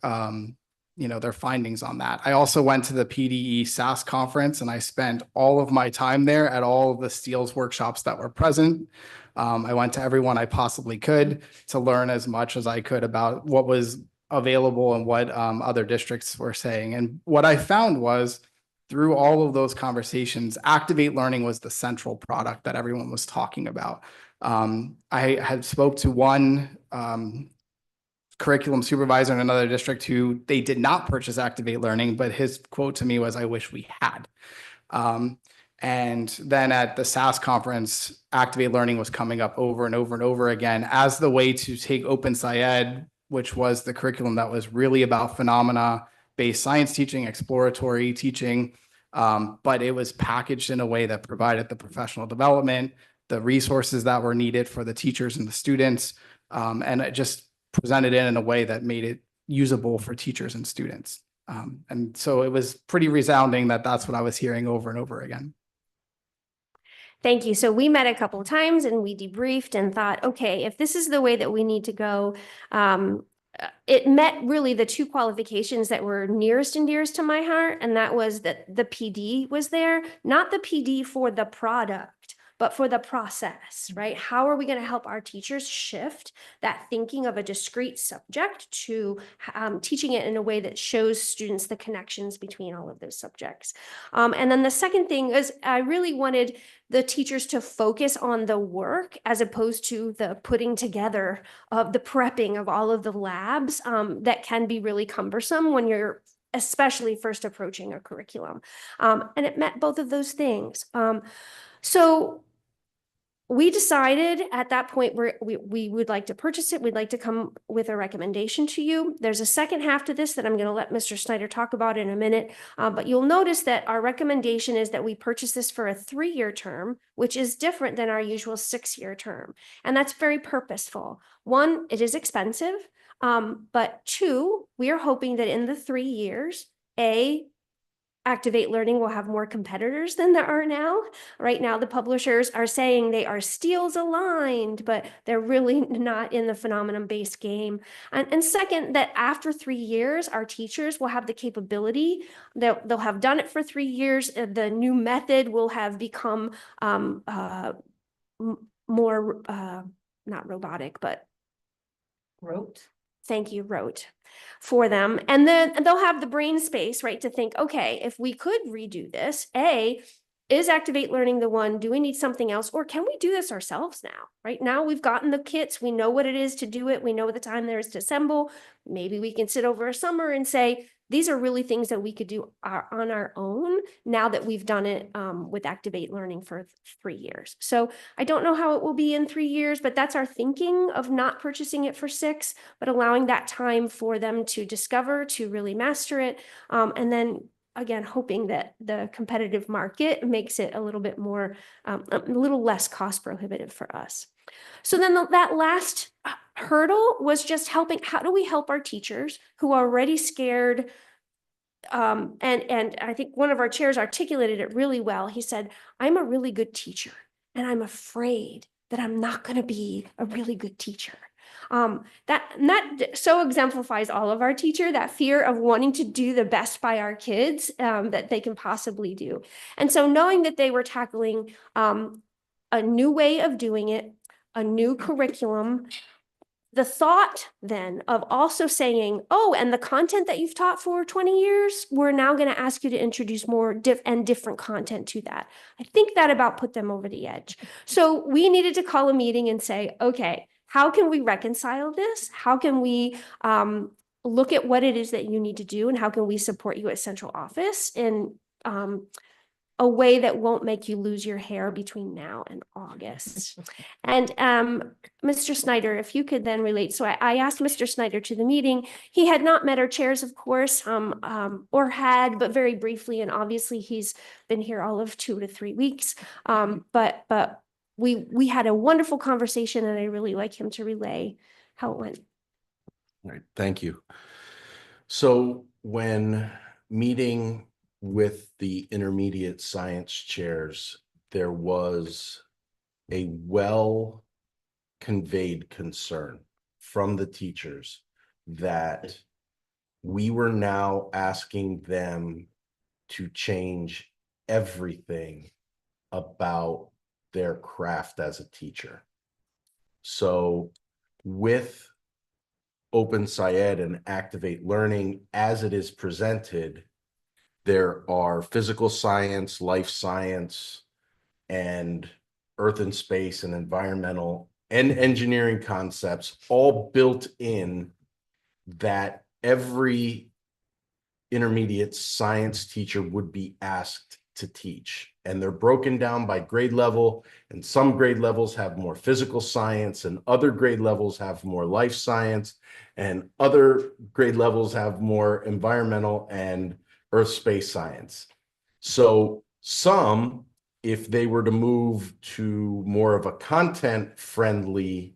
their findings on that. I also went to the PDE SAS conference and I spent all of my time there at all of the Steele's workshops that were present. I went to everyone I possibly could to learn as much as I could about what was available and what other districts were saying. And what I found was through all of those conversations, Activate Learning was the central product that everyone was talking about. I had spoke to one curriculum supervisor in another district who they did not purchase Activate Learning, but his quote to me was, "I wish we had." And then at the SAS conference, Activate Learning was coming up over and over and over again as the way to take Open SciEd, which was the curriculum that was really about phenomena-based science teaching, exploratory teaching, but it was packaged in a way that provided the professional development, the resources that were needed for the teachers and the students, and it just presented it in a way that made it usable for teachers and students. And so it was pretty resounding that that's what I was hearing over and over again. Thank you. So we met a couple of times and we debriefed and thought, okay, if this is the way that we need to go, it met really the two qualifications that were nearest and dearest to my heart. And that was that the PD was there, not the PD for the product, but for the process, right? How are we going to help our teachers shift that thinking of a discrete subject to teaching it in a way that shows students the connections between all of those subjects? And then the second thing is I really wanted the teachers to focus on the work as opposed to the putting together of the prepping of all of the labs that can be really cumbersome when you're especially first approaching a curriculum. And it met both of those things. So we decided at that point we would like to purchase it. We'd like to come with a recommendation to you. There's a second half to this that I'm going to let Mr. Snyder talk about in a minute. But you'll notice that our recommendation is that we purchase this for a 3-year term, which is different than our usual 6-year term. And that's very purposeful. One, it is expensive. But two, we are hoping that in the 3 years, Activate Learning will have more competitors than there are now. Right now, the publishers are saying they are steals aligned, but they're really not in the phenomenon-based game. And second, that after 3 years, our teachers will have the capability, they'll have done it for 3 years. The new method will have become more, not robotic, but Rote. thank you, rote for them. And then they'll have the brain space, right, to think, okay, if we could redo this, is Activate Learning the one? Do we need something else? Or can we do this ourselves now? Right now, we've gotten the kits. We know what it is to do it. We know the time there is to assemble. Maybe we can sit over a summer and say, these are really things that we could do on our own now that we've done it with Activate Learning for 3 years. So I don't know how it will be in 3 years, but that's our thinking of not purchasing it for 6, but allowing that time for them to discover, to really master it. And then again, hoping that the competitive market makes it a little bit more, a little less cost prohibitive for us. So then that last hurdle was just helping, how do we help our teachers who are already scared? And I think one of our chairs articulated it really well. He said, I'm a really good teacher and I'm afraid that I'm not going to be a really good teacher. That so exemplifies all of our teacher, that fear of wanting to do the best by our kids that they can possibly do. And so knowing that they were tackling a new way of doing it, a new curriculum, the thought then of also saying, oh, and the content that you've taught for 20 years, we're now going to ask you to introduce more different content to that. I think that about put them over the edge. So we needed to call a meeting and say, okay, how can we reconcile this? How can we look at what it is that you need to do, and how can we support you at central office in a way that won't make you lose your hair between now and August. And Mr. Snyder, if you could then relate. So I asked Mr. Snyder to the meeting. He had not met our chairs, of course, or had, but very briefly. And obviously he's been here all of 2 to 3 weeks. But we had a wonderful conversation, and I really like him to relay how it went. All right, thank you. So when meeting with the intermediate science chairs, there was a well conveyed concern from the teachers that we were now asking them to change everything about their craft as a teacher. So with Open SciEd and Activate Learning as it is presented, there are physical science, life science, and earth and space and environmental and engineering concepts all built in that every intermediate science teacher would be asked to teach. And they're broken down by grade level, and some grade levels have more physical science, and other grade levels have more life science, and other grade levels have more environmental and earth space science. So some, if they were to move to more of a content friendly,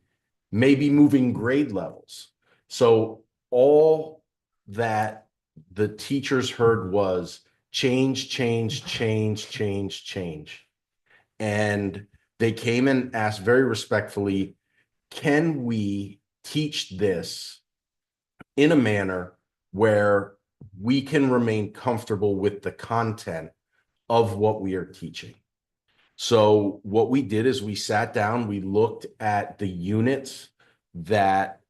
maybe moving grade levels. So all that the teachers heard was change, change, change, change, change. And they came and asked very respectfully, can we teach this in a manner where we can remain comfortable with the content of what we are teaching? So what we did is we sat down, we looked at the units that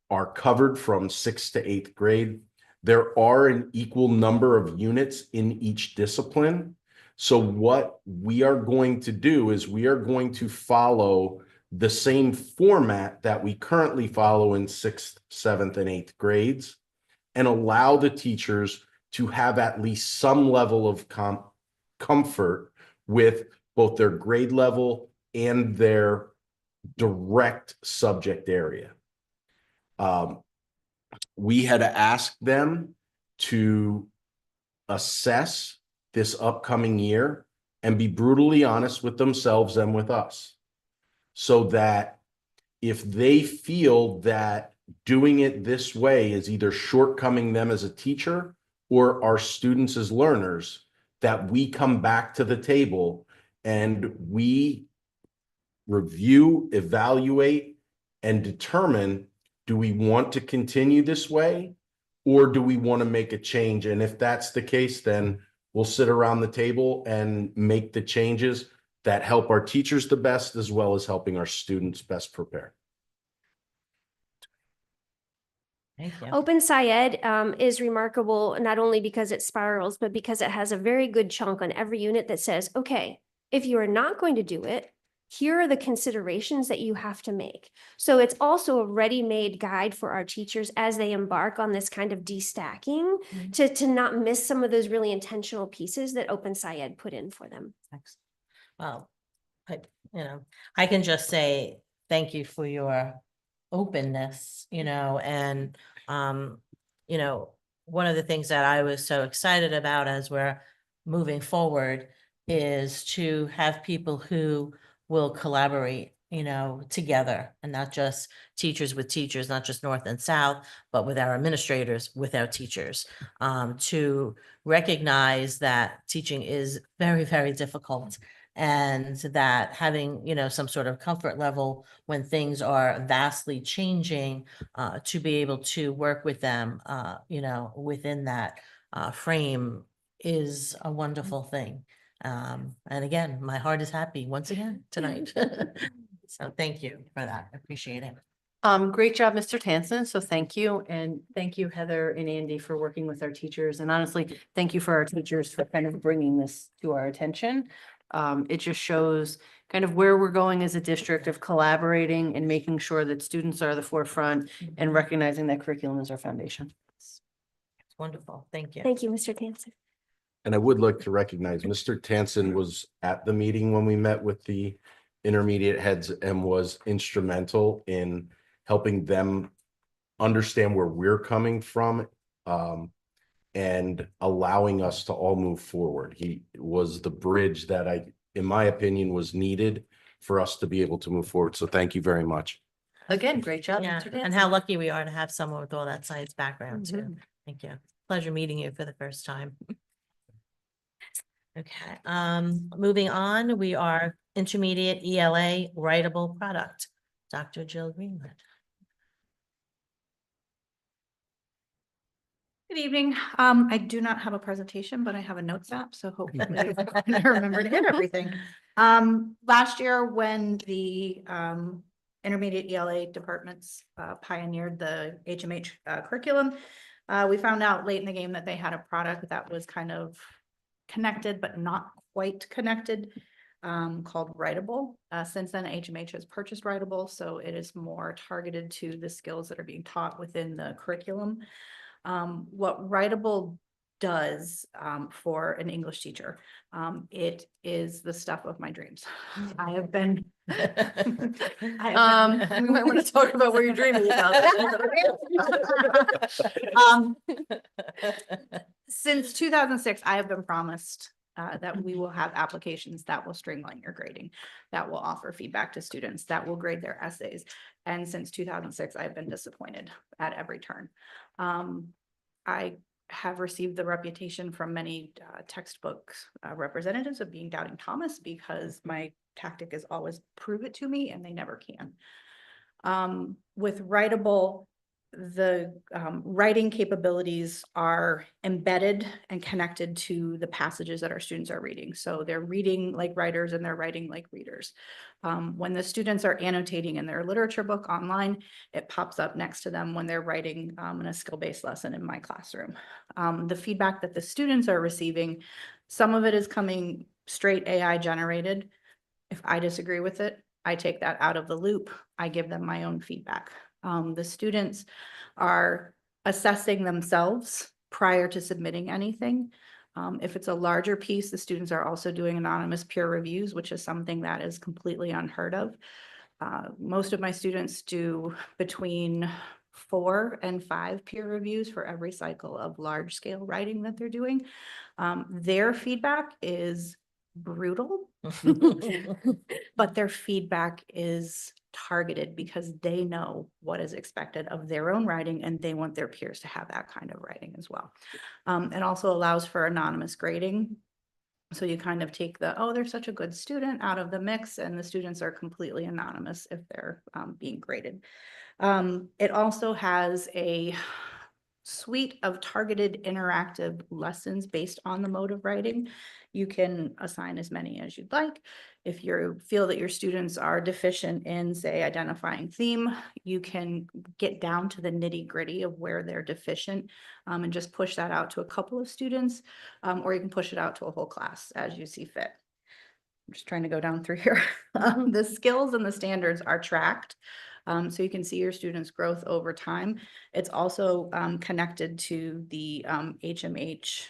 are covered from 6th to 8th grade. There are an equal number of units in each discipline. So what we are going to do is we are going to follow the same format that we currently follow in 6th, 7th, and 8th grades, and allow the teachers to have at least some level of comfort with both their grade level and their direct subject area. We had asked them to assess this upcoming year and be brutally honest with themselves and with us, so that if they feel that doing it this way is either shortcoming them as a teacher or our students as learners, that we come back to the table and we review, evaluate, and determine, do we want to continue this way? Or do we want to make a change? And if that's the case, then we'll sit around the table and make the changes that help our teachers the best, as well as helping our students best prepare. Thank you. Open Syed is remarkable not only because it spirals, but because it has a very good chunk on every unit that says, okay, if you are not going to do it, here are the considerations that you have to make. So it's also a ready-made guide for our teachers as they embark on this kind of destacking to not miss some of those really intentional pieces that Open Syed put in for them. Excellent. Well, I can just say thank you for your openness, and, one of the things that I was so excited about as we're moving forward is to have people who will collaborate, together, and not just teachers with teachers, not just North and South, but with our administrators, with our teachers, to recognize that teaching is very, very difficult. And that having, some sort of comfort level when things are vastly changing, to be able to work with them, within that frame is a wonderful thing. And again, my heart is happy once again tonight. So thank you for that. I appreciate it. Great job, Mr. Tansen. So thank you. And thank you, Heather and Andy, for working with our teachers. And honestly, thank you for our teachers for kind of bringing this to our attention. It just shows kind of where we're going as a district of collaborating and making sure that students are the forefront and recognizing that curriculum is our foundation. It's wonderful. Thank you. Thank you, Mr. Tansen. And I would like to recognize Mr. Tansen was at the meeting when we met with the intermediate heads and was instrumental in helping them understand where we're coming from, and allowing us to all move forward. He was the bridge that in my opinion, was needed for us to be able to move forward. So thank you very much. Again, great job, Yeah, Mr. and Tansen. how lucky we are to have someone with all that science background too. Thank you. Pleasure meeting you for the first time. Okay, moving on, we are intermediate ELA writable product. Dr. Jill Greenwood. Good evening. I do not have a presentation, but I have a notes app, so hopefully I remember to hit everything. Last year when the intermediate ELA departments pioneered the HMH curriculum, we found out late in the game that they had a product that was kind of connected, but not quite connected, called Writable. Since then, HMH has purchased Writable, so it is more targeted to the skills that are being taught within the curriculum. What Writable does for an English teacher, it is the stuff of my dreams. I have been We might want to talk about where you're dreaming about. Since 2006, I have been promised that we will have applications that will streamline your grading, that will offer feedback to students, that will grade their essays. And since 2006, I've been disappointed at every turn. I have received the reputation from many textbooks representatives of being doubting Thomas, because my tactic is always prove it to me, and they never can. With Writable, the writing capabilities are embedded and connected to the passages that our students are reading. So they're reading like writers and they're writing like readers. When the students are annotating in their literature book online, it pops up next to them when they're writing in a skill-based lesson in my classroom. The feedback that the students are receiving, some of it is coming straight AI generated. If I disagree with it, I take that out of the loop. I give them my own feedback. The students are assessing themselves prior to submitting anything. If it's a larger piece, the students are also doing anonymous peer reviews, which is something that is completely unheard of. Most of my students do between 4 and 5 peer reviews for every cycle of large scale writing that they're doing. Their feedback is brutal, but their feedback is targeted because they know what is expected of their own writing and they want their peers to have that kind of writing as well. It also allows for anonymous grading. So you kind of take the, oh, they're such a good student out of the mix, and the students are completely anonymous if they're being graded. It also has a suite of targeted interactive lessons based on the mode of writing. You can assign as many as you'd like. If you feel that your students are deficient in, say, identifying theme, you can get down to the nitty-gritty of where they're deficient and just push that out to a couple of students, or you can push it out to a whole class as you see fit. I'm just trying to go down through here. The skills and the standards are tracked. So you can see your students' growth over time. It's also connected to the HMH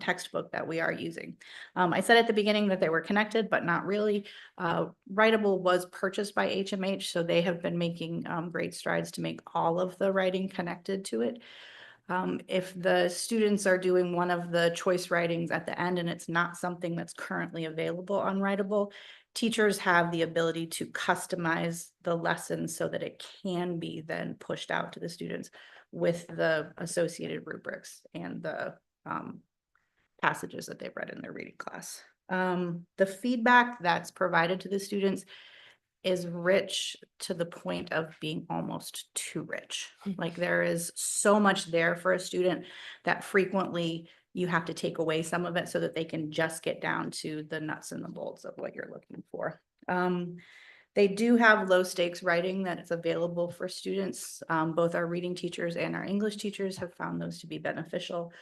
textbook that we are using. I said at the beginning that they were connected, but not really. Writable was purchased by HMH, so they have been making great strides to make all of the writing connected to it. If the students are doing one of the choice writings at the end and it's not something that's currently available on Writable, teachers have the ability to customize the lesson so that it can be then pushed out to the students with the associated rubrics and the passages that they've read in their reading class. The feedback that's provided to the students is rich to the point of being almost too rich. Like there is so much there for a student that frequently you have to take away some of it so that they can just get down to the nuts and the bolts of what you're looking for. They do have low stakes writing that is available for students. Both our reading teachers and our English teachers have found those to be beneficial.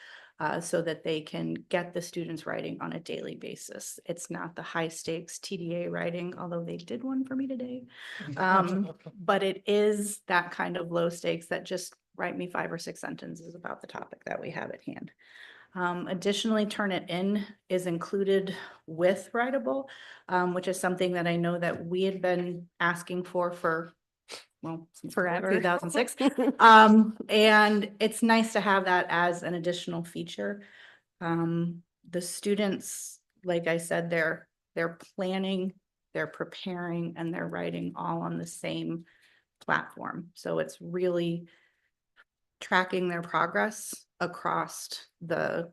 So that they can get the students writing on a daily basis. It's not the high stakes TDA writing, although they did one for me today. But it is that kind of low stakes that just write me 5 or 6 sentences about the topic that we have at hand. Additionally, Turnitin is included with Writable, which is something that I know that we had been asking for well, since Forever. 2006. And it's nice to have that as an additional feature. The students, like I said, they're planning, they're preparing, and they're writing all on the same platform. So it's really tracking their progress across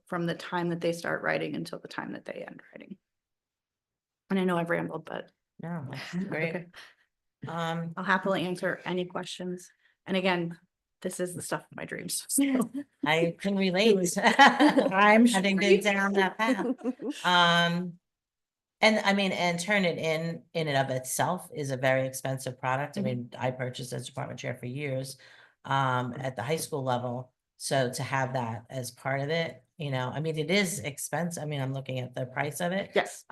from the time that they start writing until the time that they end writing. And I know I've rambled, but No, that's great. okay. I'll happily answer any questions. And again, this is the stuff of my dreams. So. I can relate. I'm Having sure been you down that path. And I mean, and Turnitin in and of itself is a very expensive product. I mean, I purchased as department chair for years at the high school level. So to have that as part of it, you know, I mean, it is expensive. I mean, I'm looking at the price of it. Yes.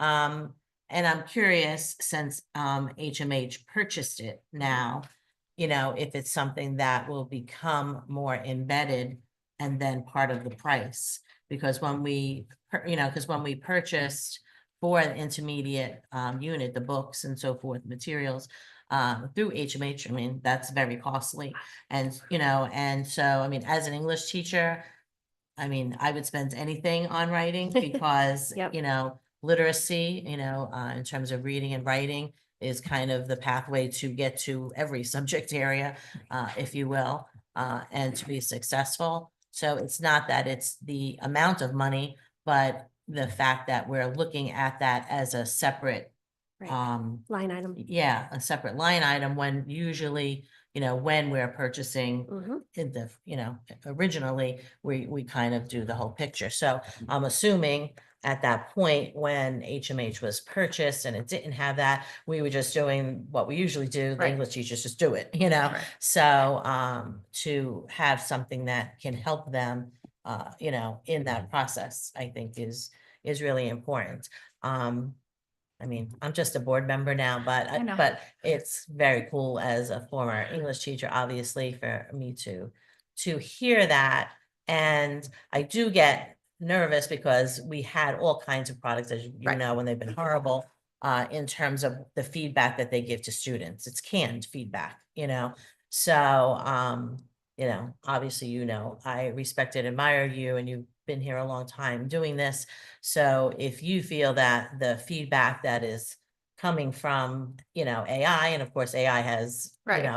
And I'm curious, since HMH purchased it now, you know, if it's something that will become more embedded and then part of the price. Because when we, because when we purchased for an intermediate unit, the books and so forth, materials through HMH, I mean, that's very costly. And, you know, and so, I mean, as an English teacher, I mean, I would spend anything on writing because, Yep. you know, literacy, you know, in terms of reading and writing is kind of the pathway to get to every subject area, if you will, and to be successful. So it's not that it's the amount of money, but the fact that we're looking at that as a separate, Right. Line item. yeah, a separate line item when usually, you know, when we're purchasing in the, you know, originally, we kind of do the whole picture. So I'm assuming at that point when HMH was purchased and it didn't have that, we were just doing what we usually do. The Right. English teachers just do it, you know? Right. So to have something that can help them, you know, in that process, I think is really important. I mean, I'm just a board member now, I know. but it's very cool as a former English teacher, obviously, for me to hear that. And I do get nervous because we had all kinds of products, as you Right. know, when they've been horrible, in terms of the feedback that they give to students. It's canned feedback, you know? So, you know, obviously, you know, I respect and admire you, and you've been here a long time doing this. So if you feel that the feedback that is coming from, AI, and of course, AI has, Right.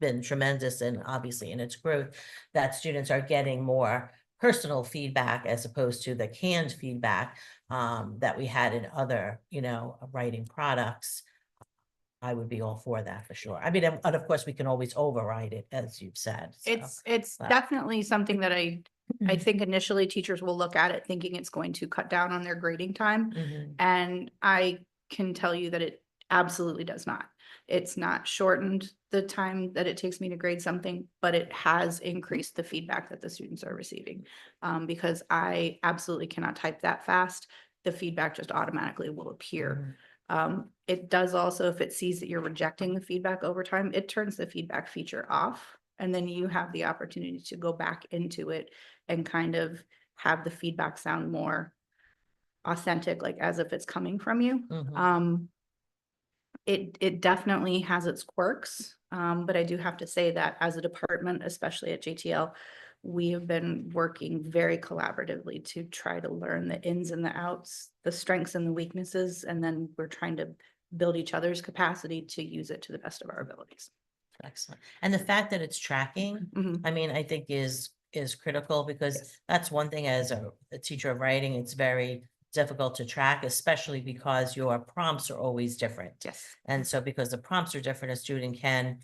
been tremendous and obviously in its growth, that students are getting more personal feedback as opposed to the canned feedback that we had in other, writing products. I would be all for that for sure. I mean, and of course, we can always override it, as you've said. so. It's but- definitely something that I think initially teachers will look at it thinking it's going to cut down on their grading time. Mhm. And I can tell you that it absolutely does not. It's not shortened the time that it takes me to grade something, but it has increased the feedback that the students are receiving. Because I absolutely cannot type that fast. The feedback just automatically will appear. It does also, if it sees that you're rejecting the feedback over time, it turns the feedback feature off. And then you have the opportunity to go back into it and kind of have the feedback sound more authentic, like as if it's coming from you. Mhm. It definitely has its quirks, but I do have to say that as a department, especially at JTL, we have been working very collaboratively to try to learn the ins and the outs, the strengths and the weaknesses, and then we're trying to build each other's capacity to use it to the best of our abilities. Excellent. And the fact that it's tracking, Mhm. I mean, I think is critical because that's one thing as a teacher of writing, it's very difficult to track, especially because your prompts are always different. Yes. And so because the prompts are different, a student can,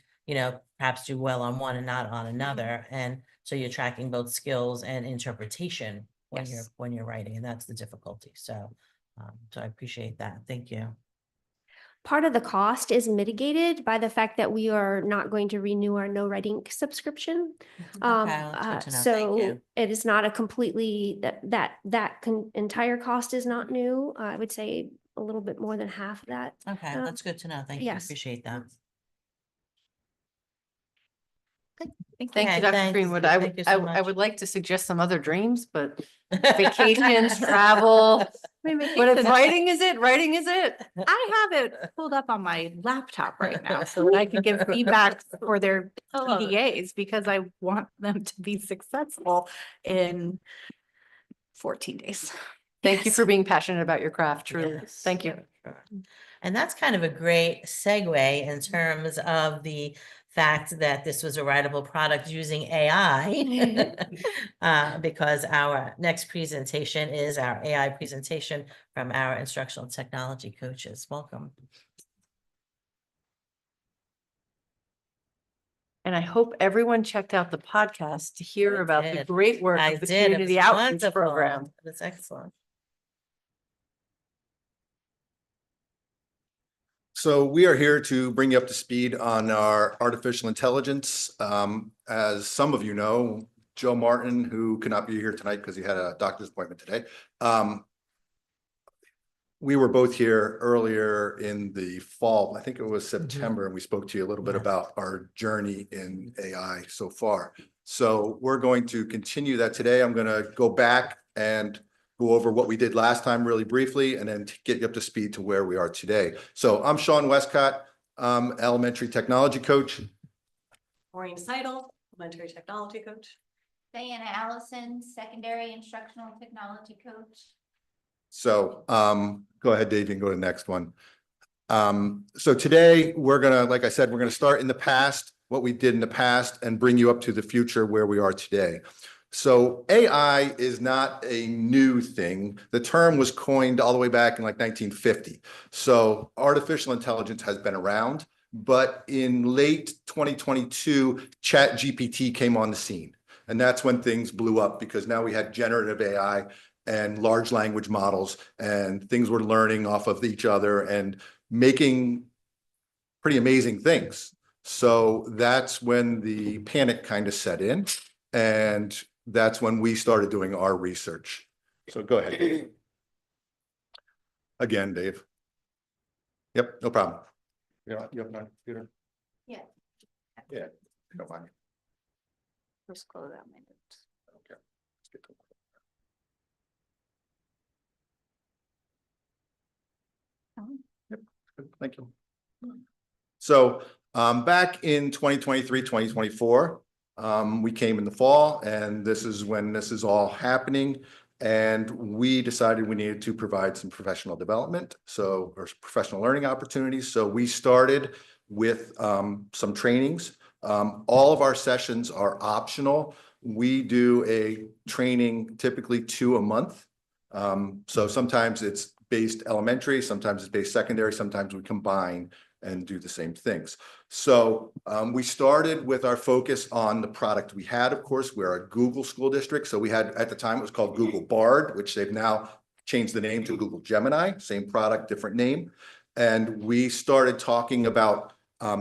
perhaps do well on one and not on another. And so you're tracking both skills and interpretation when Yes. you're writing, and that's the difficulty. So I appreciate that. Thank you. Part of the cost is mitigated by the fact that we are not going to renew our No Writing subscription. Okay, that's good to know. Thank So you. it is not a completely, entire cost is not new. I would say a little bit more than half of that. Okay, that's good to know. Thank you. yes. Appreciate that. Thank Thank Okay, you, Dr. thanks. Greenwood. Thank you so I much. would like to suggest some other dreams, but vacations, travel. But if writing is it, writing is it. I have it pulled up on my laptop right now so that I can give feedback for their love it. PDAs because I want them to be successful in 14 days. Thank you Yes. for being passionate about your craft, truly. Yes, Thank you. sure. And that's kind of a great segue in terms of the fact that this was a writable product using AI. Because our next presentation is our AI presentation from our instructional technology coaches. Welcome. And I hope everyone checked out the podcast to hear I about the did. great work I of the did. It community was outreach wonderful. program. It was excellent. So we are here to bring you up to speed on our artificial intelligence. As some of you know, Joe Martin, who could not be here tonight because he had a doctor's appointment today. We were both here earlier in the fall. I think it was September, and we spoke to you a little bit Yes. about our journey in AI so far. So we're going to continue that today. I'm going to go back and go over what we did last time really briefly, and then get you up to speed to where we are today. So I'm Sean Westcott, elementary technology coach. Maureen Seidel, elementary technology coach. Diana Allison, secondary instructional technology coach. So go ahead, Dave, you can go to the next one. So today we're gonna, like I said, we're gonna start in the past, what we did in the past, and bring you up to the future where we are today. So AI is not a new thing. The term was coined all the way back in like 1950. So artificial intelligence has been around, but in late 2022, ChatGPT came on the scene. And that's when things blew up because now we had generative AI and large language models, and things were learning off of each other and making pretty amazing things. So that's when the panic kind of set in, and that's when we started doing our research. So go ahead, Dave. Again, Dave. Yep, no problem. You have my computer? Yeah. Yeah, don't mind. Just close out my notes. Okay. Let's get to it. Yep, good, thank you. So back in 2023, 2024, we came in the fall, and this is when this is all happening. And we decided we needed to provide some professional development, or professional learning opportunities. So we started with some trainings. All of our sessions are optional. We do a training typically 2 a month. So sometimes it's based elementary, sometimes it's based secondary, sometimes we combine and do the same things. So we started with our focus on the product we had. Of course, we're a Google school district. So we had, at the time, it was called Google Bard, which they've now changed the name to Google Gemini, same product, different name. And we started talking about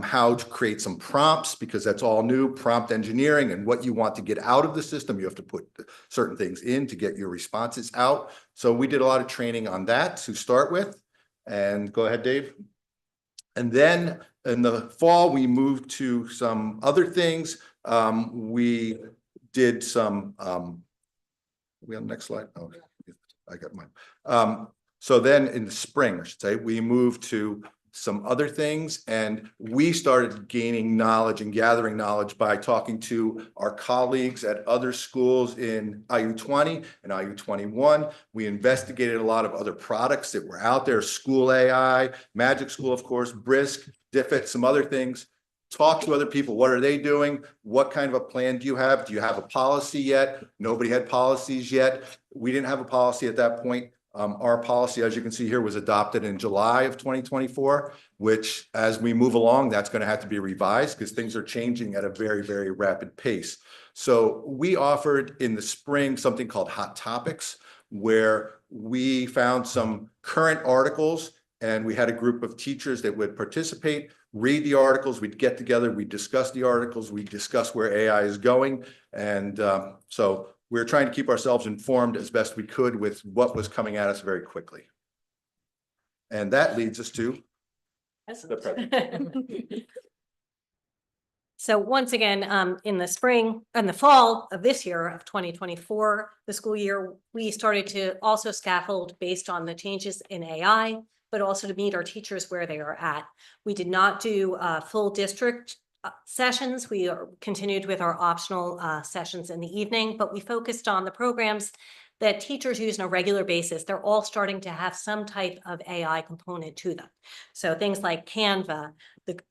how to create some prompts, because that's all new, prompt engineering, and what you want to get out of the system. You have to put certain things in to get your responses out. So we did a lot of training on that to start with. And go ahead, Dave. And then in the fall, we moved to some other things. We did some, we on the next slide? Oh, I got mine. So then in the spring, I should say, we moved to some other things, and we started gaining knowledge and gathering knowledge by talking to our colleagues at other schools in IU20 and IU21. We investigated a lot of other products that were out there, School AI, Magic School, of course, Brisk, Diffit, some other things. Talk to other people. What are they doing? What kind of a plan do you have? Do you have a policy yet? Nobody had policies yet. We didn't have a policy at that point. Our policy, as you can see here, was adopted in July of 2024, which as we move along, that's going to have to be revised because things are changing at a very, very rapid pace. So we offered in the spring something called Hot Topics, where we found some current articles and we had a group of teachers that would participate, read the articles, we'd get together, we'd discuss the articles, we'd discuss where AI is going. And so we're trying to keep ourselves informed as best we could with what was coming at us very quickly. And that leads us to the present. So once again, in the spring and the fall of this year of 2024, the school year, we started to also scaffold based on the changes in AI, but also to meet our teachers where they are at. We did not do full district sessions. We continued with our optional sessions in the evening, but we focused on the programs that teachers use on a regular basis. They're all starting to have some type of AI component to them. So things like Canva,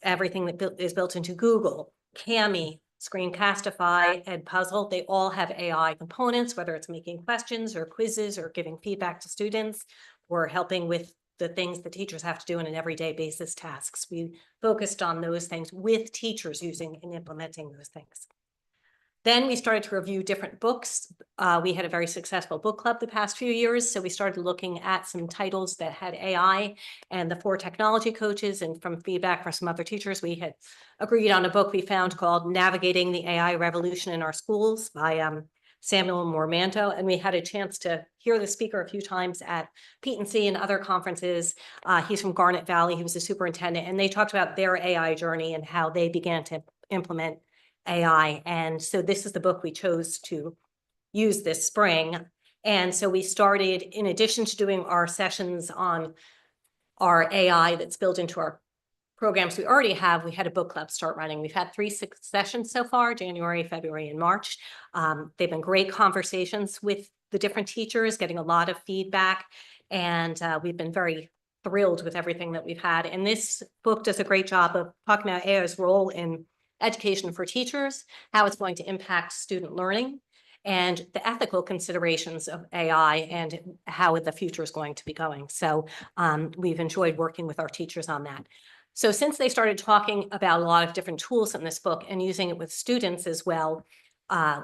everything that is built into Google, Kami, Screencastify, Edpuzzle, they all have AI components, whether it's making questions or quizzes or giving feedback to students or helping with the things that teachers have to do on an everyday basis tasks. We focused on those things with teachers using and implementing those things. Then we started to review different books. We had a very successful book club the past few years. So we started looking at some titles that had AI, and the 4 technology coaches, and from feedback from some other teachers, we had agreed on a book we found called Navigating the AI Revolution in Our Schools by Samuel Mormanto. And we had a chance to hear the speaker a few times at P&C and other conferences. He's from Garnet Valley. He was a superintendent, and they talked about their AI journey and how they began to implement AI. And so this is the book we chose to use this spring. And so we started, in addition to doing our sessions on our AI that's built into our programs we already have, we had a book club start running. We've had 3 sessions so far, January, February, and March. They've been great conversations with the different teachers, getting a lot of feedback. And we've been very thrilled with everything that we've had. And this book does a great job of talking about AI's role in education for teachers, how it's going to impact student learning, and the ethical considerations of AI and how the future is going to be going. So we've enjoyed working with our teachers on that. So since they started talking about a lot of different tools in this book and using it with students as well,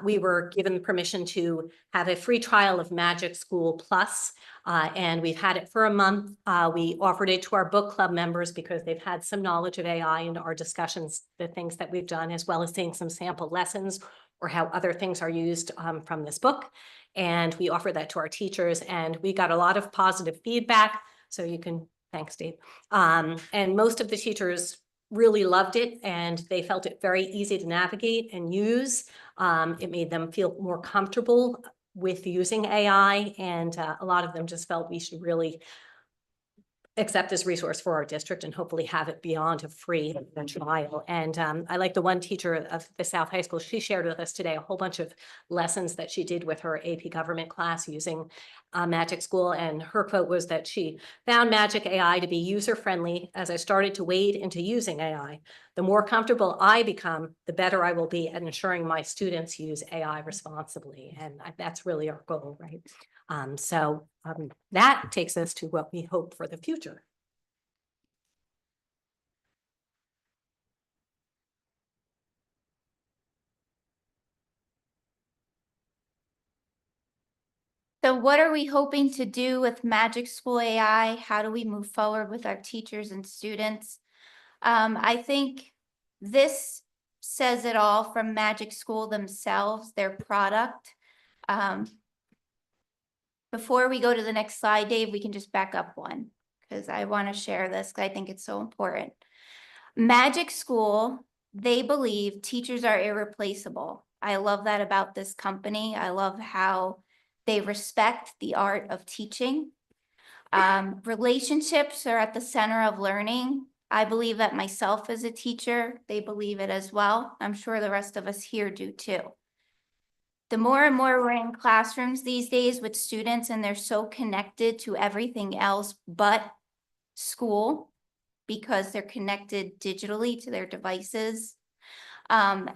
we were given permission to have a free trial of Magic School Plus, and we've had it for a month. We offered it to our book club members because they've had some knowledge of AI in our discussions, the things that we've done, as well as seeing some sample lessons or how other things are used from this book. And we offered that to our teachers, and we got a lot of positive feedback. So you can, thanks, Dave. And most of the teachers really loved it, and they felt it very easy to navigate and use. It made them feel more comfortable with using AI, and a lot of them just felt we should really accept this resource for our district and hopefully have it beyond a free trial. And I like the one teacher of the South High School, she shared with us today a whole bunch of lessons that she did with her AP government class using Magic School. And her quote was that she found Magic AI to be user-friendly. As I started to wade into using AI, the more comfortable I become, the better I will be at ensuring my students use AI responsibly. And that's really our goal, right? So that takes us to what we hope for the future. So what are we hoping to do with Magic School AI? How do we move forward with our teachers and students? I think this says it all from Magic School themselves, their product. Before we go to the next slide, Dave, we can just back up one because I want to share this because I think it's so important. Magic School, they believe teachers are irreplaceable. I love that about this company. I love how they respect the art of teaching. Relationships are at the center of learning. I believe that myself as a teacher, they believe it as well. I'm sure the rest of us here do too. The more and more we're in classrooms these days with students and they're so connected to everything else but school because they're connected digitally to their devices.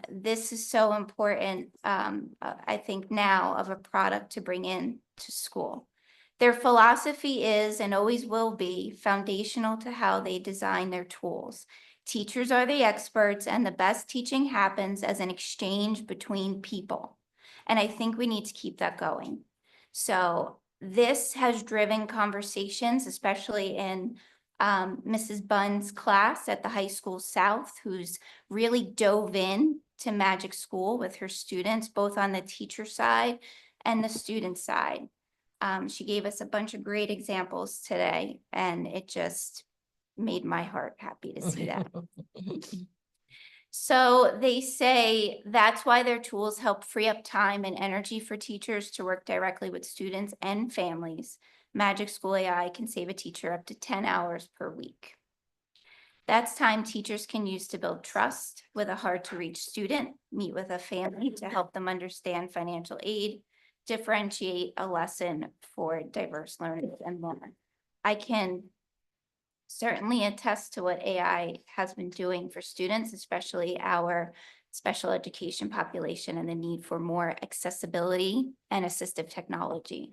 This is so important, I think now, of a product to bring in to school. Their philosophy is and always will be foundational to how they design their tools. Teachers are the experts and the best teaching happens as an exchange between people. And I think we need to keep that going. So this has driven conversations, especially in Mrs. Bunn's class at the high school South, who's really dove in to Magic School with her students, both on the teacher side and the student side. She gave us a bunch of great examples today, and it just made my heart happy to see that. So they say that's why their tools help free up time and energy for teachers to work directly with students and families. Magic School AI can save a teacher up to 10 hours per week. That's time teachers can use to build trust with a hard-to-reach student, meet with a family to help them understand financial aid, differentiate a lesson for diverse learners, and more. I can certainly attest to what AI has been doing for students, especially our special education population and the need for more accessibility and assistive technology.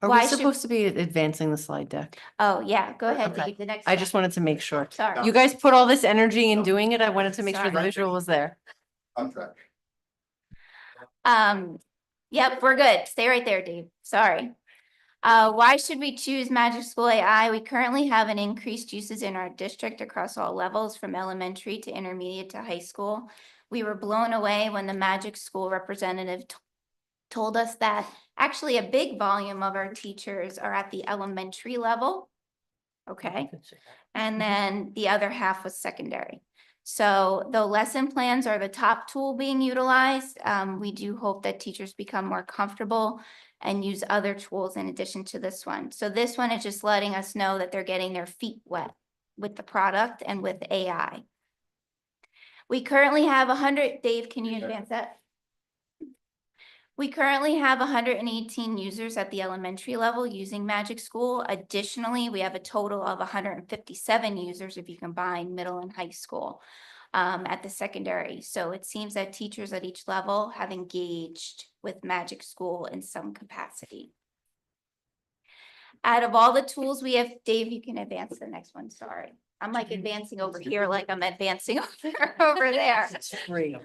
Are Why we should- supposed to be advancing the slide deck? Oh, yeah, go ahead, Okay. Dave, the next. I just slide. wanted to make sure. Sorry. You guys put all this energy in doing it. I wanted to make sure the Sorry. visual was there. On track. Yep, we're good. Stay right there, Dave. Sorry. Why should we choose Magic School AI? We currently have an increased uses in our district across all levels, from elementary to intermediate to high school. We were blown away when the Magic School representative told us that actually a big volume of our teachers are at the elementary level. Okay. And then the other half was secondary. So the lesson plans are the top tool being utilized. We do hope that teachers become more comfortable and use other tools in addition to this one. So this one is just letting us know that they're getting their feet wet with the product and with AI. We currently have 100, Dave, can you advance that? We currently have 118 users at the elementary level using Magic School. Additionally, we have a total of 157 users if you combine middle and high school at the secondary. So it seems that teachers at each level have engaged with Magic School in some capacity. Out of all the tools we have, Dave, you can advance the next one, sorry. I'm like advancing over here like I'm advancing over there. It's free.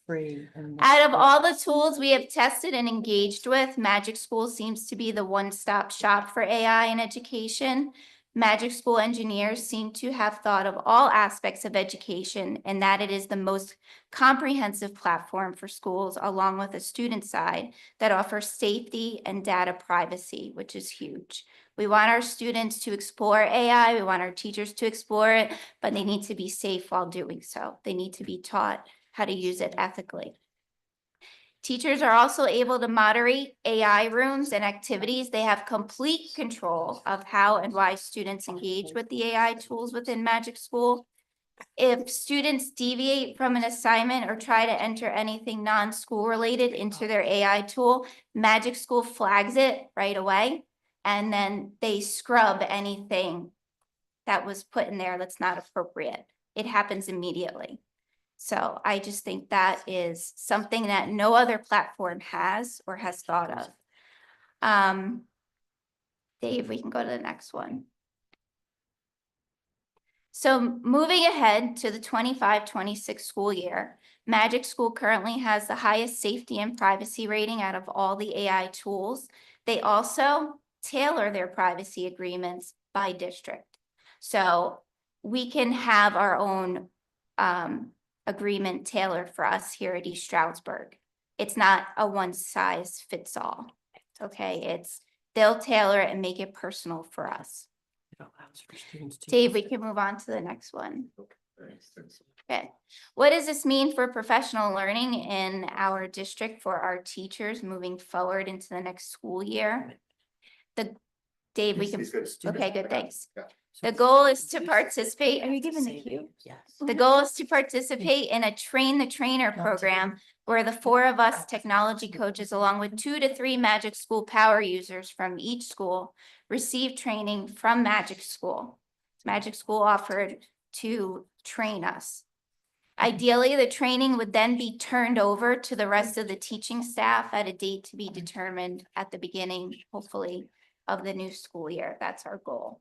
Free. Out of all the tools we have tested and engaged with, Magic School seems to be the one-stop shop for AI in education. Magic School engineers seem to have thought of all aspects of education and that it is the most comprehensive platform for schools, along with a student side that offers safety and data privacy, which is huge. We want our students to explore AI, we want our teachers to explore it, but they need to be safe while doing so. They need to be taught how to use it ethically. Teachers are also able to moderate AI rooms and activities. They have complete control of how and why students engage with the AI tools within Magic School. If students deviate from an assignment or try to enter anything non-school related into their AI tool, Magic School flags it right away. And then they scrub anything that was put in there that's not appropriate. It happens immediately. So I just think that is something that no other platform has or has thought of. Dave, we can go to the next one. So moving ahead to the 25-26 school year, Magic School currently has the highest safety and privacy rating out of all the AI tools. They also tailor their privacy agreements by district. So we can have our own agreement tailored for us here at East Stroudsburg. It's not a one size fits all. Okay, they'll tailor it and make it personal for us. Dave, we can move on to the next one. Okay. What does this mean for professional learning in our district for our teachers moving forward into the next school year? Dave, we can, okay, good, thanks. The goal is to participate. Are you giving the cue? Yes. The goal is to participate in a train the trainer program where the 4 of us technology coaches, along with 2 to 3 Magic School power users from each school, receive training from Magic School. Magic School offered to train us. Ideally, the training would then be turned over to the rest of the teaching staff at a date to be determined at the beginning, hopefully, of the new school year. That's our goal.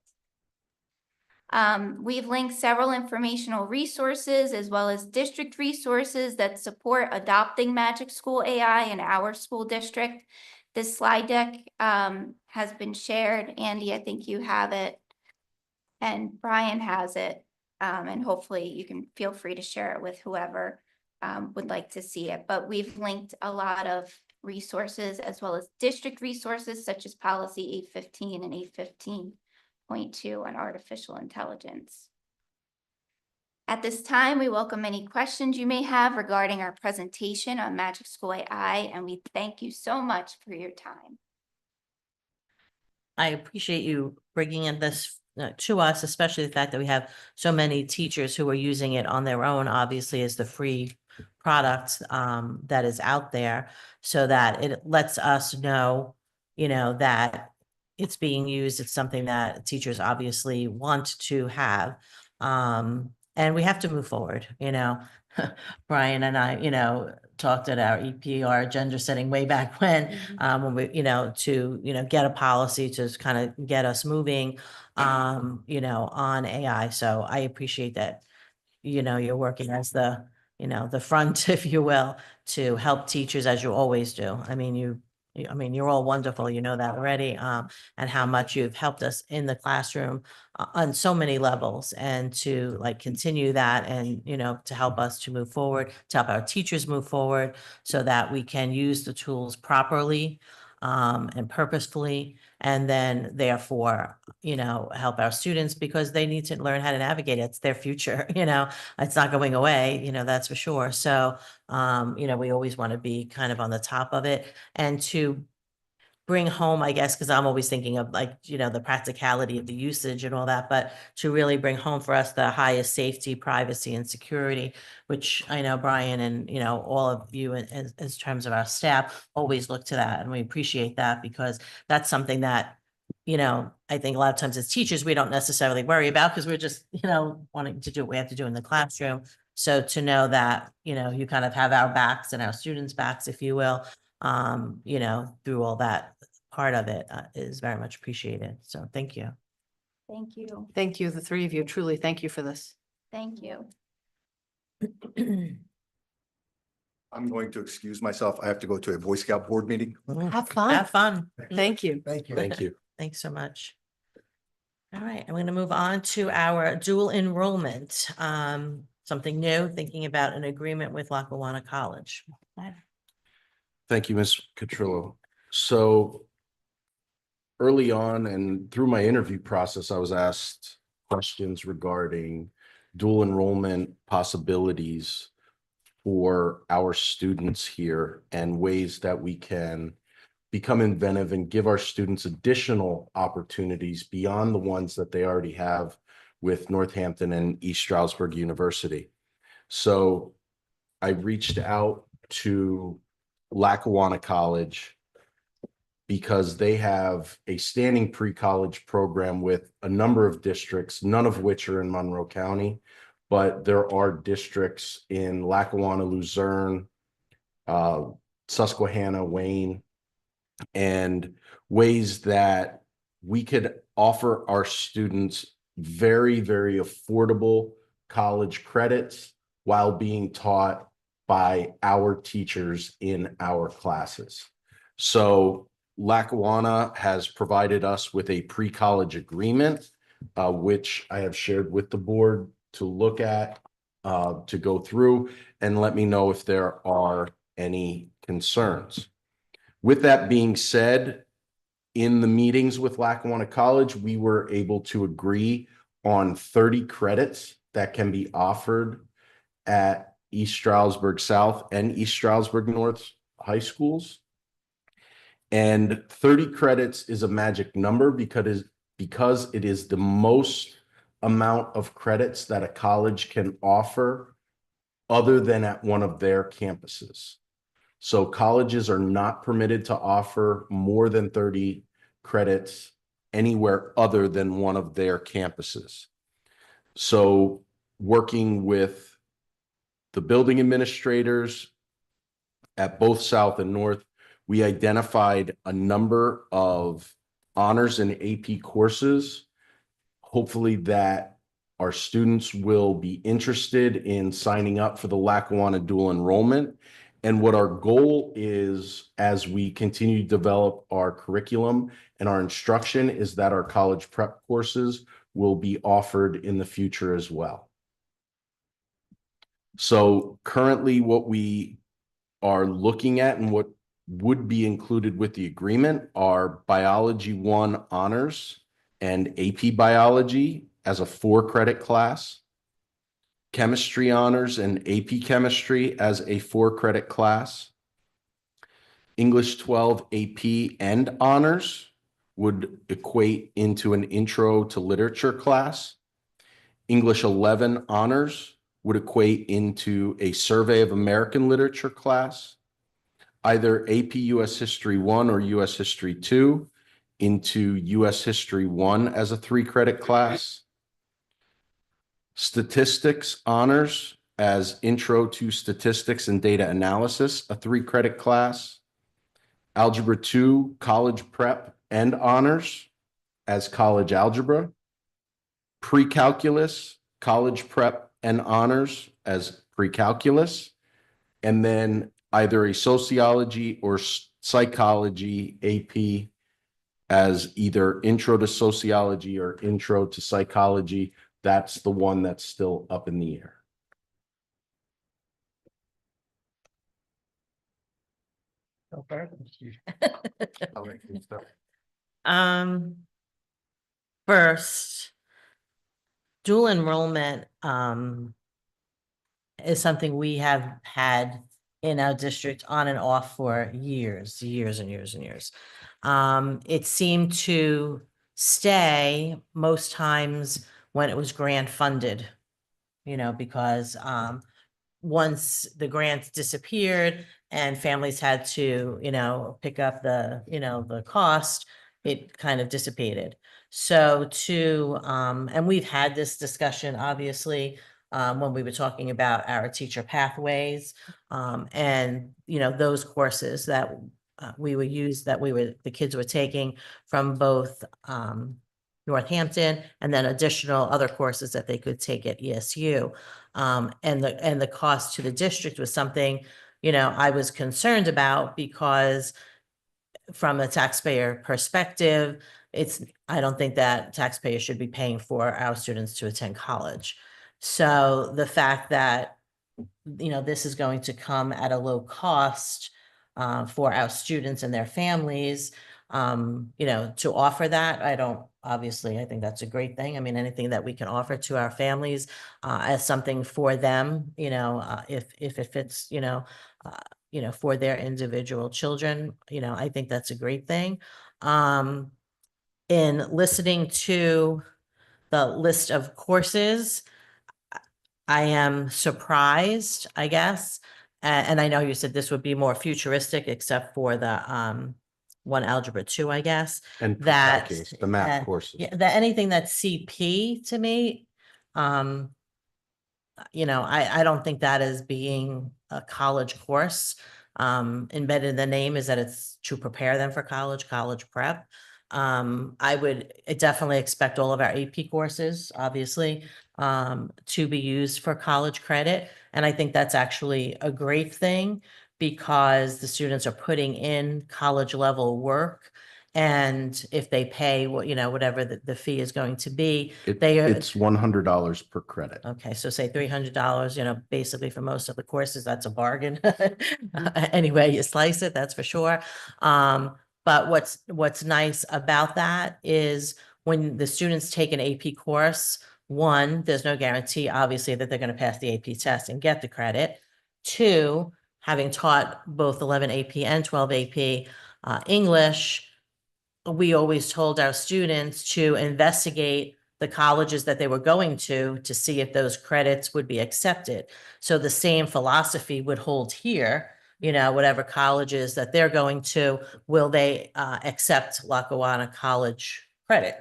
We've linked several informational resources as well as district resources that support adopting Magic School AI in our school district. This slide deck has been shared. Andy, I think you have it. And Brian has it. And hopefully you can feel free to share it with whoever would like to see it. But we've linked a lot of resources as well as district resources such as policy 815 and 815.2 on artificial intelligence. At this time, we welcome any questions you may have regarding our presentation on Magic School AI, and we thank you so much for your time. I appreciate you bringing in this to us, especially the fact that we have so many teachers who are using it on their own, obviously as the free product that is out there, so that it lets us know, that it's being used. It's something that teachers obviously want to have. And we have to move forward, Brian and I, talked at our EPR agenda setting way back when we, to, get a policy to kind of get us moving, on AI. So I appreciate that, you're working as the, the front, if you will, to help teachers as you always do. I mean, you're all wonderful, you know that already, and how much you've helped us in the classroom on so many levels, and to continue that, and, to help us to move forward, to help our teachers move forward so that we can use the tools properly and purposefully, and then therefore, help our students because they need to learn how to navigate it. It's their future, it's not going away, that's for sure. So, we always want to be kind of on the top of it, and to bring home, I guess, because I'm always thinking of the practicality of the usage and all that, but to really bring home for us the highest safety, privacy, and security, which I know Brian and, all of you as terms of our staff always look to that. And we appreciate that because that's something that, I think a lot of times as teachers, we don't necessarily worry about because we're just, wanting to do what we have to do in the classroom. So to know that, you kind of have our backs and our students' backs, if you will, through all that part of it is very much appreciated. So thank you. Thank you. Thank you, the 3 of you. Truly, thank you for this. Thank you. I'm going to excuse myself. I have to go to a Boy Scout board meeting. Have fun. Have fun. Thank you. Thank you. Thank you. Thanks so much. All right, I'm going to move on to our dual enrollment. Something new, thinking about an agreement with Lackawanna College. Thank you, Ms. Catrillo. So early on and through my interview process, I was asked questions regarding dual enrollment possibilities for our students here and ways that we can become inventive and give our students additional opportunities beyond the ones that they already have with Northampton and East Stroudsburg University. So I reached out to Lackawanna College because they have a standing pre-college program with a number of districts, none of which are in Monroe County, but there are districts in Lackawanna, Luzerne, Susquehanna, Wayne, and ways that we could offer our students very, very affordable college credits while being taught by our teachers in our classes. So Lackawanna has provided us with a pre-college agreement, which I have shared with the board to look at, to go through, and let me know if there are any concerns. With that being said, in the meetings with Lackawanna College, we were able to agree on 30 credits that can be offered at East Stroudsburg South and East Stroudsburg North high schools. And 30 credits is a magic number because it is the most amount of credits that a college can offer other than at one of their campuses. So colleges are not permitted to offer more than 30 credits anywhere other than one of their campuses. So working with the building administrators at both South and North, we identified a number of honors and AP courses, hopefully that our students will be interested in signing up for the Lackawanna dual enrollment. And what our goal is as we continue to develop our curriculum and our instruction is that our college prep courses will be offered in the future as well. So currently what we are looking at and what would be included with the agreement are Biology 1 honors and AP Biology as a 4-credit class, Chemistry honors and AP Chemistry as a 4-credit class, English 12 AP and honors would equate into an Intro to Literature class, English 11 honors would equate into a Survey of American Literature class, either AP US History 1 or US History 2 into US History 1 as a 3-credit class, Statistics honors as Intro to Statistics and Data Analysis, a 3-credit class, Algebra 2 College Prep and honors as College Algebra, Pre-Calculus, College Prep and honors as Pre-Calculus, and then either a Sociology or Psychology AP as either Intro to Sociology or Intro to Psychology. That's the one that's still up in the air. Go first. I'll let you start. First, dual enrollment is something we have had in our district on and off for years and years and years. It seemed to stay most times when it was grant funded, because once the grants disappeared and families had to, pick up the cost, it kind of dissipated. So and we've had this discussion, obviously, when we were talking about our teacher pathways, and, those courses that the kids were taking from both, Northampton and then additional other courses that they could take at ESU. And the cost to the district was something, I was concerned about because from a taxpayer perspective, I don't think that taxpayers should be paying for our students to attend college. So the fact that, this is going to come at a low cost for our students and their families, to offer that. Obviously, I think that's a great thing. I mean, anything that we can offer to our families as something for them, if it fits, for their individual children, I think that's a great thing. In listening to the list of courses, I am surprised, I guess. And I know you said this would be more futuristic, except for the one Algebra 2, I guess. And That pre-calculus, the math uh, courses. yeah, that anything that's CP to me, I don't think that is being a college course. Embedded in the name is that it's to prepare them for college prep. I would definitely expect all of our AP courses, obviously, to be used for college credit. And I think that's actually a great thing because the students are putting in college level work. And if they pay whatever the fee is going to be, It's $100 per credit. okay, so say $300, basically for most of the courses, that's a bargain. Any way you slice it, that's for sure. But what's nice about that is when the students take an AP course, one, there's no guarantee, obviously, that they're going to pass the AP test and get the credit. Two, having taught both 11 AP and 12 AP English, we always told our students to investigate the colleges that they were going to see if those credits would be accepted. So the same philosophy would hold here, whatever colleges that they're going to, will they accept Lackawanna College credit,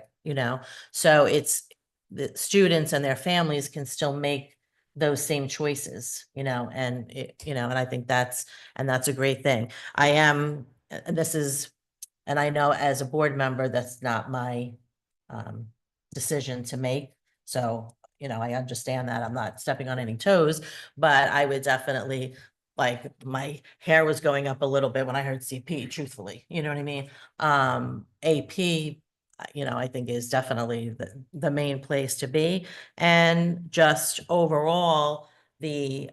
So it's the students and their families can still make those same choices, and and I think that's a great thing. And I know as a board member, that's not my decision to make. So, I understand that I'm not stepping on any toes, but I would definitely, like, my hair was going up a little bit when I heard CP, truthfully, you know what I mean? AP, I think is definitely the main place to be. And just overall, the